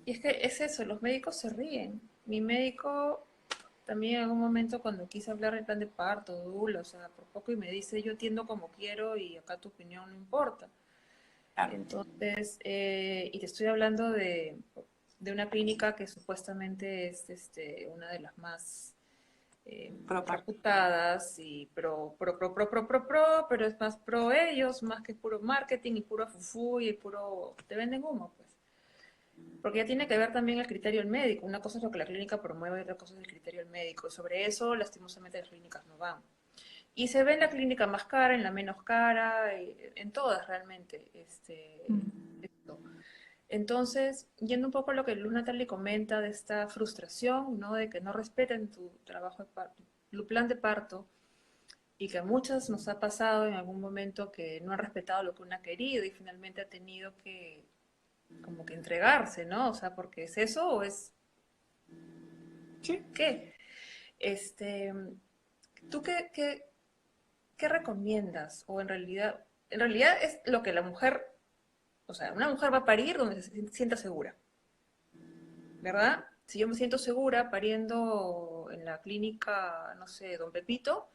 Y es que es eso, los médicos se ríen. Mi médico también en algún momento cuando quise hablar del plan de parto, dula, o sea, por poco y me dice yo atiendo como quiero y acá tu opinión no importa. Claro. Entonces, y te estoy hablando de una clínica que supuestamente es una de las más reputadas y pero es más pro ellos, más que puro marketing y puro fufú y puro, te venden humo, pues. Porque ya tiene que ver también el criterio del médico. Una cosa es lo que la clínica promueve y otra cosa es el criterio del médico. Sobre eso, lastimosamente, las clínicas no van. Y se ve en la clínica más cara, en la menos cara, en todas realmente. Esto. Entonces, yendo un poco a lo que Luz Natalie comenta de esta frustración, ¿no? De que no respeten tu trabajo de parto, tu plan de parto, y que a muchas nos ha pasado en algún momento que no han respetado lo que uno ha querido y finalmente ha tenido que como que entregarse, ¿no? O sea, porque es eso o es Sí. qué. Este, ¿Tú qué recomiendas? O en realidad es lo que la mujer O sea, una mujer va a parir donde se sienta segura, ¿verdad? Si yo me siento segura pariendo en la clínica, no sé, Don Pepito,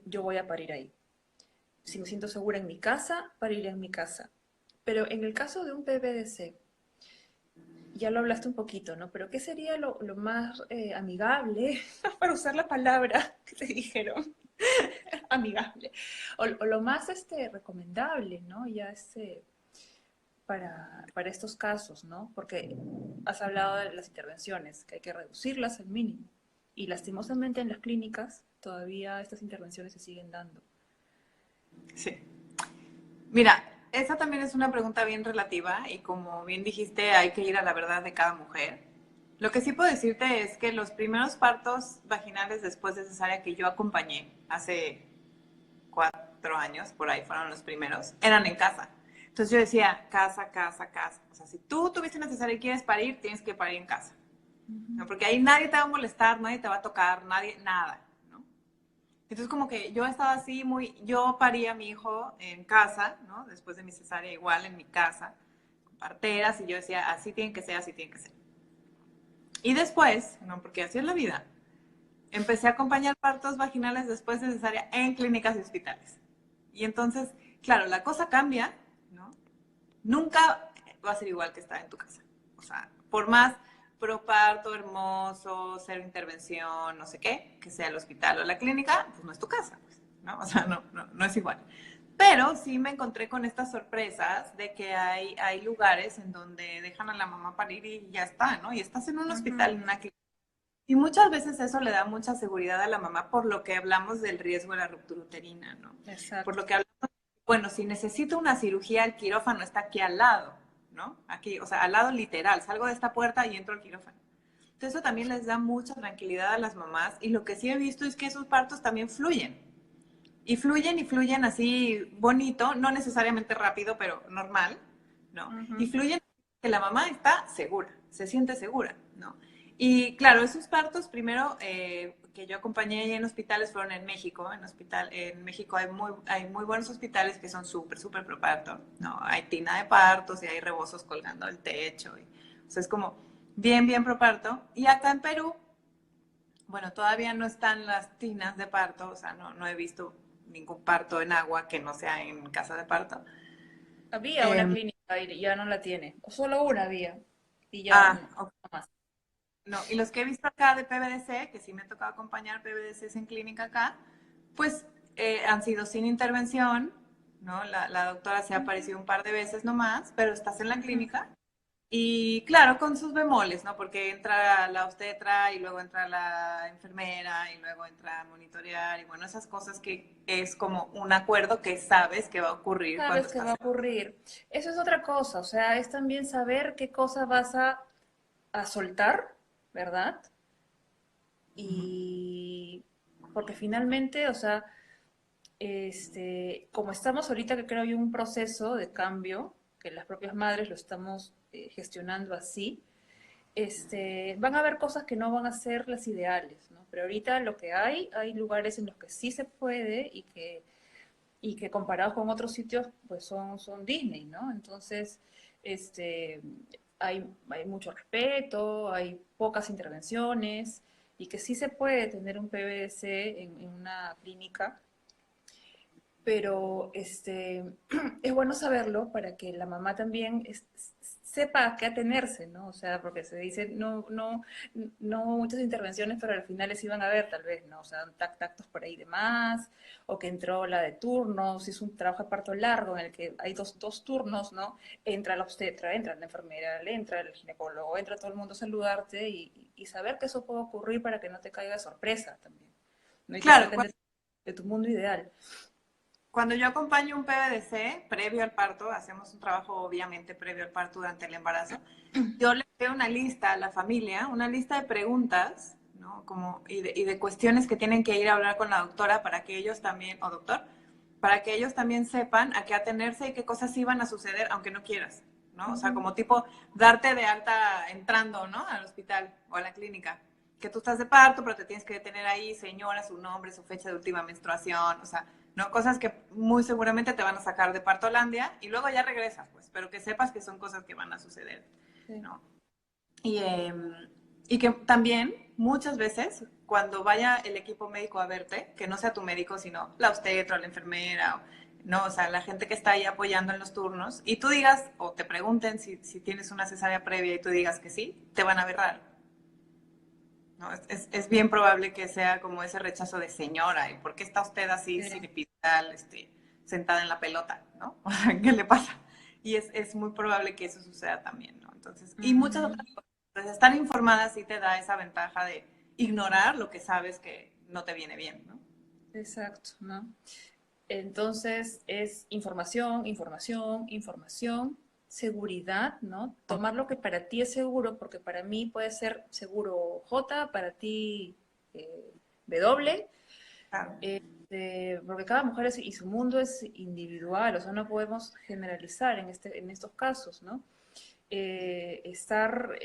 yo voy a parir ahí. Si me siento segura en mi casa, pariré en mi casa. Pero en el caso de un PVDC, ya lo hablaste un poquito, ¿no? Pero ¿qué sería lo más amigable, para usar la palabra que te dijeron, amigable, o lo más recomendable, ¿no? Ya para estos casos, ¿no? Porque has hablado de las intervenciones, que hay que reducirlas al mínimo. Y lastimosamente en las clínicas todavía estas intervenciones se siguen dando. Sí. Mira, esa también es una pregunta bien relativa y como bien dijiste, hay que ir a la verdad de cada mujer. Lo que sí puedo decirte es que los primeros partos vaginales después de cesárea que yo acompañé hace 4 años, por ahí fueron los primeros, eran en casa. Entonces yo decía, casa, casa, casa. O sea, si tú tuviste una cesárea y quieres parir, tienes que parir en casa. ¿No? Porque ahí nadie te va a molestar, nadie te va a tocar, nadie, nada. ¿No? Entonces como que yo estaba así yo parí a mi hijo en casa, ¿no? Después de mi cesárea igual en mi casa, con parteras, y yo decía, así tiene que ser, así tiene que ser. Y después, ¿no? Porque así es la vida, empecé a acompañar partos vaginales después de cesárea en clínicas y hospitales. Y entonces, claro, la cosa cambia, ¿no? Nunca va a ser igual que estar en tu casa. O sea, por más proparto hermoso, cero intervención, no sé qué, que sea el hospital o la clínica, pues no es tu casa, pues, ¿no? O sea, no es igual. Pero sí me encontré con estas sorpresas de que hay lugares en donde dejan a la mamá parir y ya está, ¿no? Y estás en un hospital, en una clínica. Y muchas veces eso le da mucha seguridad a la mamá por lo que hablamos del riesgo de la ruptura uterina, ¿no? Por Exacto. lo que hablamos, bueno, si necesito una cirugía, el quirófano está aquí al lado, ¿no? Aquí, o sea, al lado literal, salgo de esta puerta y entro al quirófano. Entonces eso también les da mucha tranquilidad a las mamás y lo que sí he visto es que esos partos también fluyen. Y fluyen así bonito, no necesariamente rápido, pero normal, ¿no? Y fluyen que la mamá está segura, se siente segura, ¿no? Y claro, esos partos primero que yo acompañé en hospitales fueron en México. En México hay muy buenos hospitales que son súper, súper pro parto, ¿no? Hay tina de partos y hay rebozos colgando del techo. O sea, es como bien, bien pro parto. Y acá en Perú, bueno, todavía no están las tinas de parto, o sea, no he visto ningún parto en agua que no sea en casa de parto. Había una Eh, clínica y ya no la tiene. O solo una había. Y ya no, ok. no más. No, y los que he visto acá de PVDC, que sí me ha tocado acompañar PVDCs en clínica acá, pues han sido sin intervención, ¿no? La doctora se ha aparecido un par de veces nomás, pero estás en la clínica. Y claro, con sus bemoles, ¿no? Porque entra la obstetra y luego entra la enfermera y luego entra a monitorear y bueno, esas cosas que es como un acuerdo que sabes que va a ocurrir cuando Sabes qué va a estás en... ocurrir. Eso es otra cosa, o sea, es también saber qué cosa vas a soltar, ¿verdad? Y porque finalmente, o sea, como estamos ahorita, que creo hay un proceso de cambio, que las propias madres lo estamos gestionando así, van a haber cosas que no van a ser las ideales, ¿no? Pero ahorita lo que hay lugares en los que sí se puede y que comparados con otros sitios, pues son Disney, ¿no? Entonces, este, hay mucho respeto, hay pocas intervenciones y que sí se puede tener un PVDC en una clínica, pero es bueno saberlo para que la mamá también sepa a qué atenerse, ¿no? O sea, porque se dice no muchas intervenciones, pero al final les iban a ver tal vez, ¿no? O sea, tactos por ahí de más, o que entró la de turnos, si es un trabajo de parto largo en el que hay dos turnos, ¿no? Entra la obstetra, entra la enfermera, le entra el ginecólogo, entra todo el mundo a saludarte y saber que eso puede ocurrir para que no te caiga de sorpresa también, ¿no? Y te Claro, saquen de tu mundo ideal. cuando yo acompaño un PVDC previo al parto, hacemos un trabajo obviamente previo al parto durante el embarazo, yo le doy una lista a la familia, una lista de preguntas, ¿no? Y de cuestiones que tienen que ir a hablar con la doctora para que ellos también, o doctor, para que ellos también sepan a qué atenerse y qué cosas iban a suceder aunque no quieras, ¿no? O sea, como tipo darte de alta entrando, ¿no? Al hospital o a la clínica. que tú estás de parto, pero te tienes que detener ahí, señora, su nombre, su fecha de última menstruación, o sea, ¿no? Cosas que muy seguramente te van a sacar de Partolandia y luego ya regresas, pues, pero que sepas que son cosas que van a suceder, Sí. ¿no? Y que también muchas veces cuando vaya el equipo médico a verte, que no sea tu médico, sino la obstetra, la enfermera, no, o sea, la gente que está ahí apoyando en los turnos, y tú digas, o te pregunten si tienes una cesárea previa y tú digas que sí, te van a ver raro. ¿No? Es bien probable que sea como ese rechazo de señora, ¿y por qué está usted así sin Sí. epidural, sentada en la pelota, ¿no? O sea, ¿qué le pasa? Y es muy probable que eso suceda también, ¿no? Entonces, y muchas Ujú. otras cosas. Entonces, estar informada sí te da esa ventaja de ignorar lo que sabes que no te viene bien, ¿no? Exacto, ¿no? Entonces es información, información, información, seguridad, ¿no? Tomar lo que para ti es seguro, porque para mí puede ser seguro J, para ti W, Claro. porque cada mujer y su mundo es individual, o sea, no podemos generalizar en estos casos, ¿no?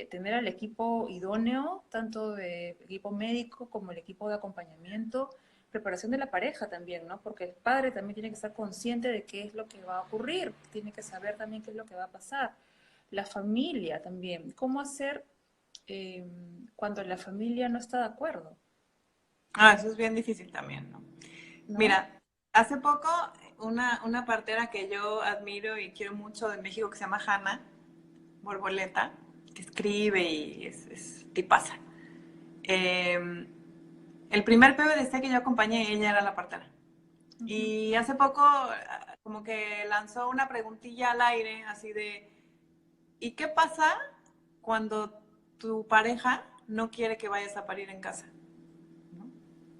Tener al equipo idóneo, tanto de equipo médico como el equipo de acompañamiento, preparación de la pareja también, ¿no? Porque el padre también tiene que estar consciente de qué es lo que va a ocurrir, tiene que saber también qué es lo que va a pasar. La familia también, cómo hacer eh, cuando la familia no está de acuerdo, Ah, eso es bien difícil también, ¿no? ¿no? Mira, hace poco una partera que yo admiro y quiero mucho de México que se llama Hanna Borboleta, que escribe y es tipaza. Eh, el primer PBDC que yo acompañé, ella era la partera. Ujú. Y hace poco como que lanzó una preguntilla al aire, así de, ¿y qué pasa cuando tu pareja no quiere que vayas a parir en casa? ¿No?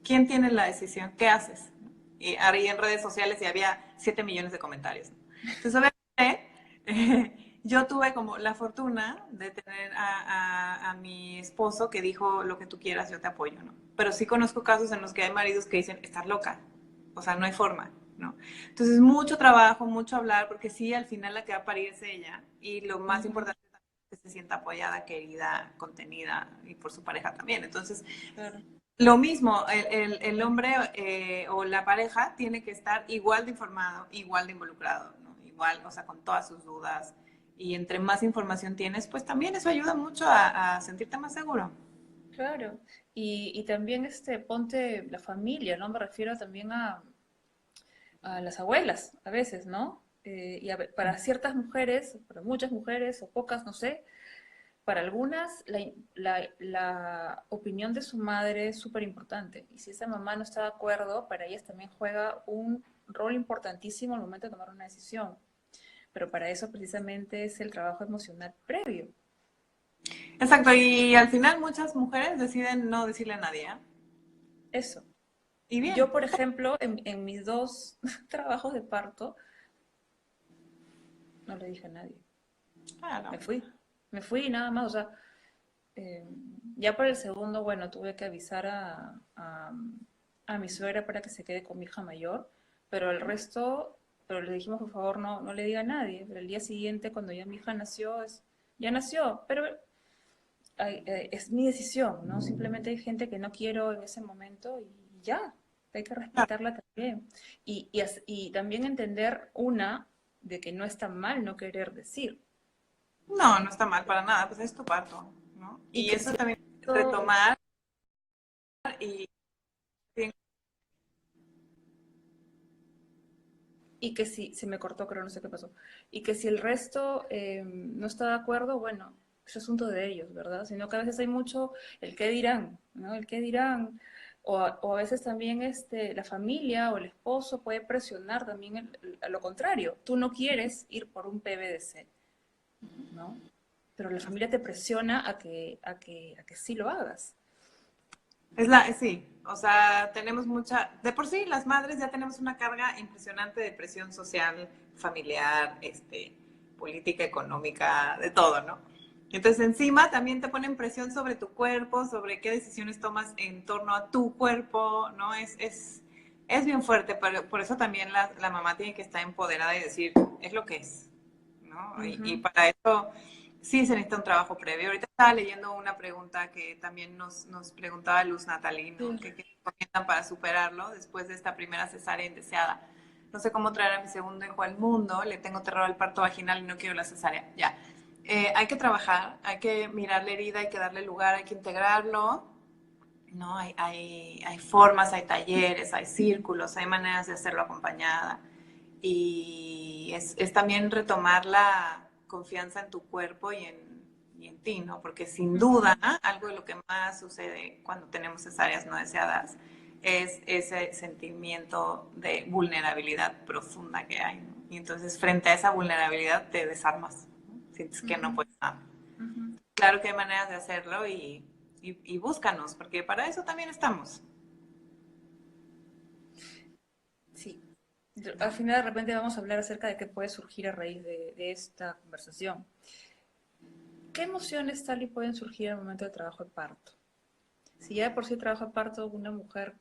¿Quién tiene la decisión? ¿Qué haces? Y ahí en redes sociales y había 7 millones de comentarios. Entonces, obviamente, yo tuve como la fortuna de tener a mi esposo que dijo, lo que tú quieras, yo te apoyo, ¿no? Pero sí conozco casos en los que hay maridos que dicen, estás loca, o sea, no hay forma, ¿no? Entonces, mucho trabajo, mucho hablar, porque sí, al final la que va a parir es ella, y lo más Ujú. importante es que se sienta apoyada, querida, contenida, y por su pareja también. Entonces, Claro. lo mismo, el hombre o la pareja tiene que estar igual de informado, igual de involucrado, ¿no? Igual, o sea, con todas sus dudas. Y entre más información tienes, pues también eso ayuda mucho a sentirte más seguro. Claro, y también ponte la familia, ¿no? Me refiero también a las abuelas, a veces, ¿no? Para ciertas mujeres, para muchas mujeres o pocas, no sé, para algunas la opinión de su madre es súper importante. Y si esa mamá no está de acuerdo, para ellas también juega un rol importantísimo al momento de tomar una decisión. Pero para eso precisamente es el trabajo emocional previo. Exacto, y al final muchas mujeres deciden no decirle a nadie, ¿eh? Eso. Y bien, Yo, por ejemplo, en mis dos trabajos de parto, no le dije a nadie. claro. Me fui. Me fui y nada más. O sea, eh, ya por el segundo, bueno, tuve que avisar a mi suegra para que se quede con mi hija mayor, pero el resto, pero le dijimos, por favor, no le diga a nadie. Pero el día siguiente, cuando ya mi hija nació, ya nació, pero es mi decisión, ¿no? Simplemente hay gente que no quiero en ese momento y ya, hay que Claro. respetarla también. Y también entender de que no está mal no querer decir. No, no está mal para nada, pues es tu parto, ¿no? Y Y que eso si también esto- retomar y y que si se me cortó, creo, no sé qué pasó. Y que si el resto no está de acuerdo, bueno, es asunto de ellos, ¿verdad? Sino que a veces hay mucho el qué dirán, ¿no? El qué dirán. O a veces también la familia o el esposo puede presionar también a lo contrario. Tú no quieres ir por un PBDC, ¿no? Pero la familia te presiona a que sí lo hagas. Sí, o sea, tenemos mucha, de por sí las madres ya tenemos una carga impresionante de presión social, familiar, política, económica, de todo, ¿no? Entonces encima también te ponen presión sobre tu cuerpo, sobre qué decisiones tomas en torno a tu cuerpo, ¿no? Es bien fuerte, pero por eso también mamá tiene que estar empoderada y decir, es lo que es, ¿no? Y Ujú. para eso sí se necesita un trabajo previo. Ahorita estaba leyendo una pregunta que también nos preguntaba Luz Natalí, ¿no? Sí. ¿Qué recomiendan para superarlo después de esta primera cesárea indeseada? No sé cómo traer a mi segundo hijo al mundo, le tengo terror al parto vaginal y no quiero la cesárea. Ya. Hay que trabajar, hay que mirar la herida, hay que darle lugar, hay que integrarlo, ¿no? Hay formas, hay talleres, hay círculos, hay maneras de hacerlo acompañada. Y es también retomar la confianza en tu cuerpo y en ti, ¿no? Porque sin duda, algo de lo que más sucede cuando tenemos cesáreas no deseadas es ese sentimiento de vulnerabilidad profunda que hay, ¿no? Y entonces, frente a esa vulnerabilidad, te desarmas, ¿no? Sientes que no puedes nada. Claro que hay maneras de hacerlo y búscanos, porque para eso también estamos. Sí. Al final de repente vamos a hablar acerca de qué puede surgir a raíz de esta conversación. ¿Qué emociones tal y pueden surgir al momento del trabajo de parto? Si ya de por sí el trabajo de parto, una mujer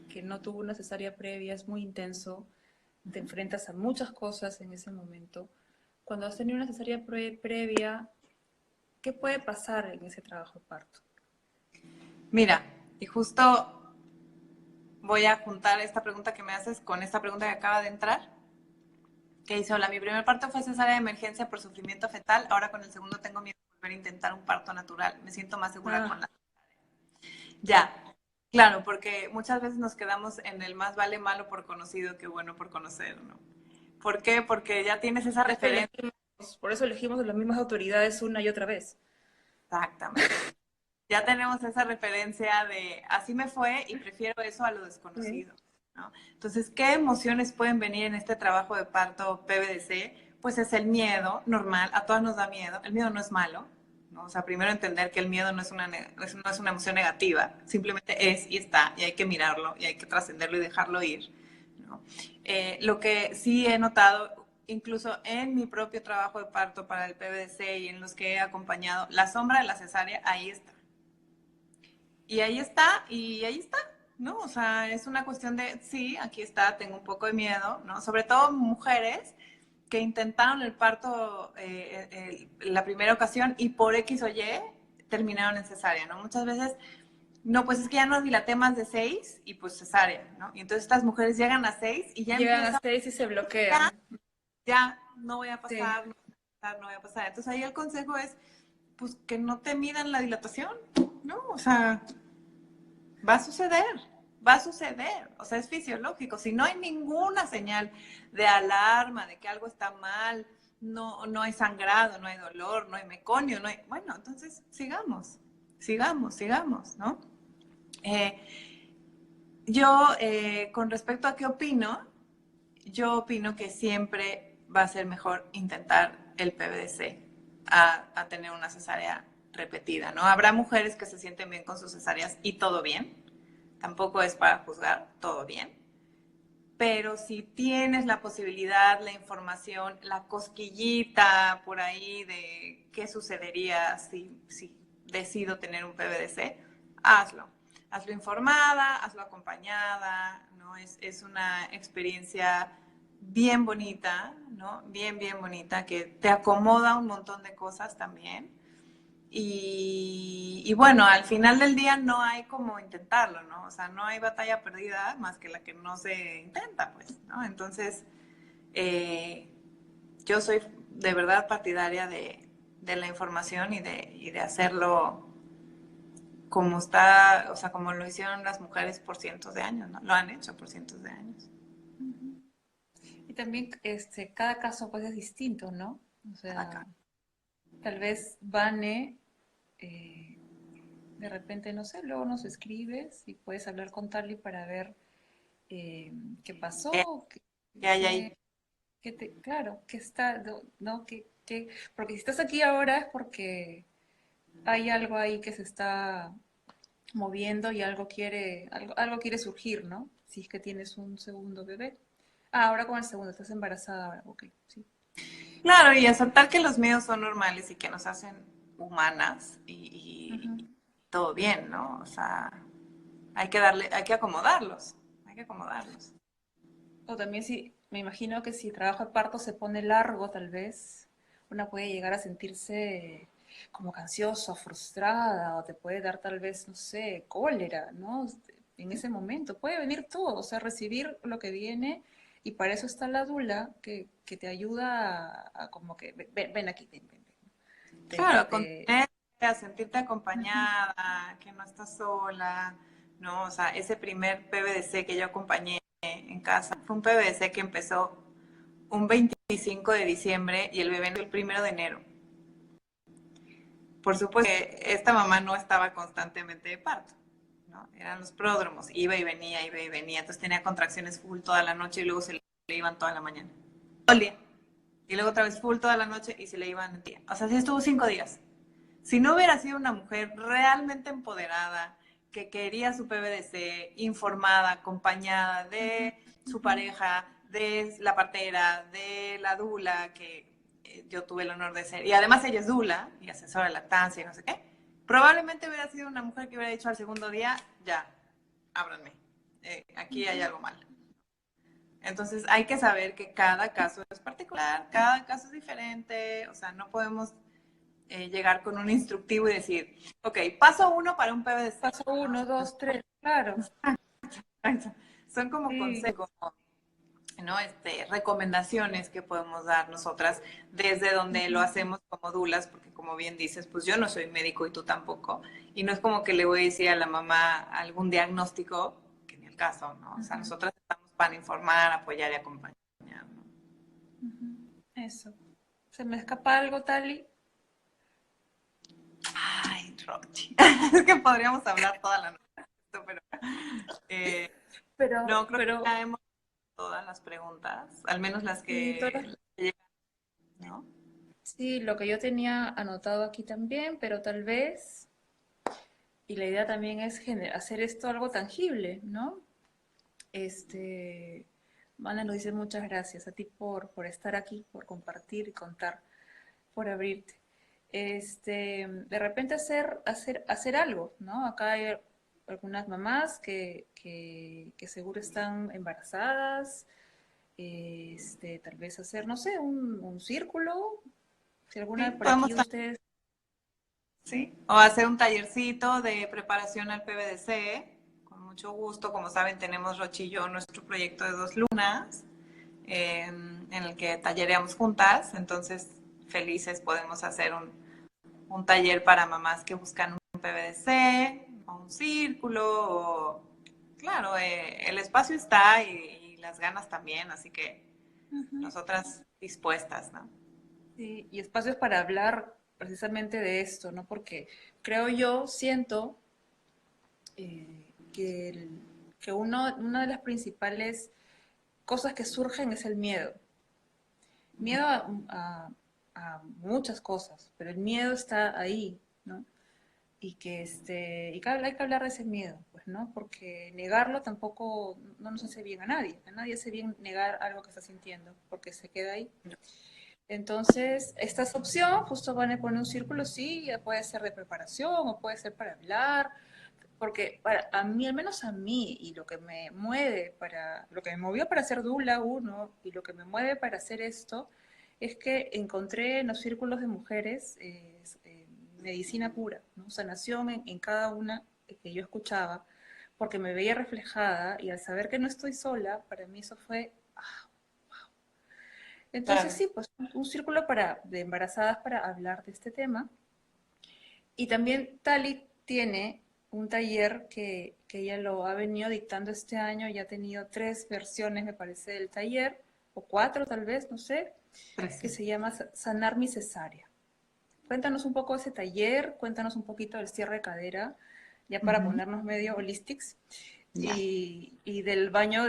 que no tuvo una cesárea previa es muy intenso, te enfrentas a muchas cosas en ese momento. Cuando has tenido una cesárea previa, ¿qué puede pasar en ese trabajo de parto? Mira, y justo voy a juntar esta pregunta que me haces con esta pregunta que acaba de entrar, que dice, hola, mi primer parto fue cesárea de emergencia por sufrimiento fetal, ahora con el segundo tengo miedo de volver a intentar un parto natural, me siento más segura con Ah, la... Ya, claro, porque muchas veces nos quedamos en el más vale malo por conocido que bueno por conocer, ¿no? ¿Por qué? Porque ya tienes esa referencia. por eso elegimos las mismas autoridades una y otra vez. Exactamente. Ya tenemos esa referencia de así me fue y prefiero eso a lo Sí. desconocido, ¿no? Entonces, ¿qué emociones pueden venir en este trabajo de parto PBDC? Pues es el miedo, normal, a todas nos da miedo, el miedo no es malo, ¿no? O sea, primero entender que el miedo no es una emoción negativa, simplemente es y está, y hay que mirarlo, y hay que trascenderlo y dejarlo ir, ¿no? Lo que sí he notado, incluso en mi propio trabajo de parto para el PBDC y en los que he acompañado, la sombra de la cesárea, ahí está. Y ahí está, ¿no? O sea, es una cuestión de, sí, aquí está, tengo un poco de miedo, ¿no? Sobre todo mujeres que intentaron el parto la primera ocasión y por X o Y terminaron en cesárea, ¿no? Muchas veces, no, pues es que ya no dilaté más de 6 y pues cesárea, ¿no? Y entonces estas mujeres llegan a 6 y ya Llegan a empiezan, 6 y se ya, bloquean. ya, no voy a Sí. pasar, no voy a pasar, no voy a pasar. Entonces ahí el consejo es, pues que no te midan la dilatación, ¿no? O sea, va a suceder, va a suceder, o sea, es fisiológico. Si no hay ninguna señal de alarma, de que algo está mal, no hay sangrado, no hay dolor, no hay meconio, no hay... Bueno, entonces sigamos, ¿no? Eh, con respecto a qué opino, yo opino que siempre va a ser mejor intentar el PVDC a tener una cesárea repetida, ¿no? Habrá mujeres que se sienten bien con sus cesáreas y todo bien, tampoco es para juzgar, todo bien, pero si tienes la posibilidad, la información, la cosquillita por ahí de qué sucedería si decido tener un PVDC, hazlo. Hazlo informada, hazlo acompañada, ¿no? Es una experiencia bien bonita, ¿no? Bien bonita, que te acomoda un montón de cosas también. Y bueno, al final del día no hay como intentarlo, ¿no? O sea, no hay batalla perdida más que la que no se intenta, pues, ¿no? Entonces, eh, yo soy de verdad partidaria de la información y de hacerlo como está, o sea, como lo hicieron las mujeres por cientos de años, ¿no? Lo han hecho por cientos de años. Y también cada caso pues es distinto, ¿no? O sea, Acá. tal vez Vane, eh, de repente, no sé, luego nos escribes y puedes hablar con Tali para ver eh, qué Eh, pasó, que hay ahí. qué, claro, qué está, ¿no? Porque si estás aquí ahora es porque hay algo ahí que se está moviendo y algo quiere surgir, ¿no? Si es que tienes un segundo bebé. Ah, ahora con el segundo, estás embarazada ahora, ok, sí. Claro, y aceptar que los miedos son normales y que nos hacen humanas Ujú. y todo bien, ¿no? O sea, hay que acomodarlos. O también si, me imagino que si el trabajo de parto se pone largo, tal vez, una puede llegar a sentirse como que ansiosa, frustrada, o te puede dar tal vez, no sé, cólera, ¿no? En ese momento puede venir todo, o sea, recibir lo que viene, y para eso está la dula que te ayuda como que, ven aquí, ven. Claro, Te... contenerte, a sentirte acompañada, que no estás sola, ¿no? O sea, ese primer PBDC que yo acompañé en casa fue un PBDC que empezó un 25 de diciembre y el bebé nació el 1 de enero. Por supuesto que esta mamá no estaba constantemente de parto, ¿no? Eran los pródromos, iba y venía, entonces tenía contracciones full toda la noche y luego se le iban toda la mañana. Todo el día. Y luego otra vez full toda la noche y se le iban el día. O sea, sí estuvo 5 días. Si no hubiera sido una mujer realmente empoderada, que quería su PBDC, informada, acompañada de su pareja, de la partera, de la dula, que yo tuve el honor de ser, y además ella es dula y asesora de lactancia y no sé qué, probablemente hubiera sido una mujer que hubiera dicho al segundo día, ya, ábranme, aquí hay algo mal. Entonces hay que saber que cada caso es particular, cada caso es diferente, o sea, no podemos llegar con un instructivo y decir, ok, paso 1 para un PBDC. Paso 1, 2, 3, claro. Son como Sí. consejos, ¿no? Recomendaciones que podemos dar nosotras desde donde lo hacemos como dulas, porque como bien dices, pues yo no soy médico y tú tampoco, y no es como que le voy a decir a la mamá algún diagnóstico, que ni el caso, ¿no? O sea, nosotras estamos para informar, apoyar y acompañar, ¿no? Eso. ¿Se me escapa algo, Tali? Ay, Rochi. Es que podríamos hablar toda la noche de esto, pero no, creo que Pero ya hemos todas las preguntas, al menos las sí, que llegan, ¿no? sí, lo que yo tenía anotado aquí también, pero tal vez, y la idea también es hacer esto algo tangible, ¿no? Este, Mana nos dice muchas gracias a ti por estar aquí, por compartir y contar, por abrirte. De repente hacer algo, ¿no? Acá hay algunas mamás que seguro están embarazadas, tal vez hacer, no sé, un círculo, si alguna Sí, vez por podemos, aquí ustedes... sí, o hacer un tallercito de preparación al PBDC, con mucho gusto. Como saben, tenemos Rochi y yo nuestro proyecto de 2 lunas, en el que tallereamos juntas, entonces felices podemos hacer un taller para mamás que buscan un PBDC, o un círculo, o, claro, el espacio está y las ganas también, así que Ujú. nosotras dispuestas, ¿no? Sí, y espacios para hablar precisamente de esto, ¿no? Porque creo yo, siento que, que una de las principales cosas que surgen es el miedo. Miedo a muchas cosas, pero el miedo está ahí, ¿no? Y y que hay que hablar de ese miedo, pues, ¿no? Porque negarlo tampoco no nos hace bien a nadie hace bien negar algo que está sintiendo, porque se queda ahí. Entonces, esta es opción, justo van a poner un círculo, sí, ya puede ser de preparación o puede ser para hablar, porque para a mí, al menos a mí, y lo que me mueve lo que me movió para hacer Dula uno y lo que me mueve para hacer esto, es que encontré en los círculos de mujeres medicina pura, ¿no? Sanación en cada una que yo escuchaba, porque me veía reflejada y al saber que no estoy sola, para mí eso fue... Entonces Claro. sí, pues un círculo de embarazadas para hablar de este tema. Y también Tali tiene un taller que ella lo ha venido dictando este año, ya ha tenido 3 versiones, me parece, del taller, o 4 tal vez, no sé, que se llama Sanar mi cesárea. Cuéntanos un poco de ese taller, cuéntanos un poquito del cierre de cadera, ya para Ujú. ponernos medio holistics, Ya, y del baño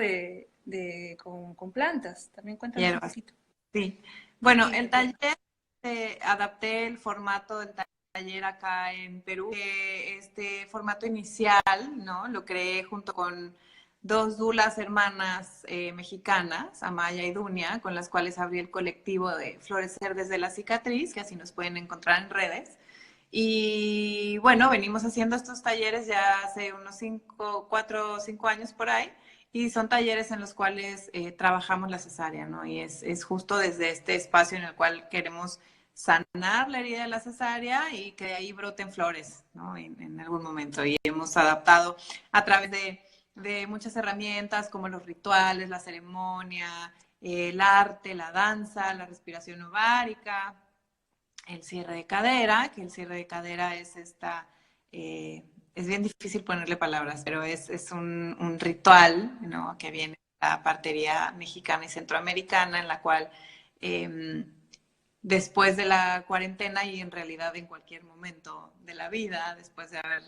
con plantas. También cuéntanos un hierbas. poquito. Sí. Bueno, Sí, el de hierbas. taller, adapté el formato del taller acá en Perú. Este formato inicial, ¿no? Lo creé junto con 2 dulas hermanas mexicanas, Amaya y Dunia, con las cuales abrí el colectivo de Florecer desde la cicatriz, que así nos pueden encontrar en redes. Y bueno, venimos haciendo estos talleres ya hace unos 4 o 5 años por ahí. Y son talleres en los cuales trabajamos la cesárea, ¿no? Y es justo desde este espacio en el cual queremos sanar la herida de la cesárea y que de ahí broten flores, ¿no? En algún momento. Y hemos adaptado a través de muchas herramientas como los rituales, la ceremonia, el arte, la danza, la respiración ovárica, el cierre de cadera, que el cierre de cadera es es bien difícil ponerle palabras, pero es un ritual, ¿no? Que viene de la partería mexicana y centroamericana, en la cual después de la cuarentena y en realidad en cualquier momento de la vida, después de haber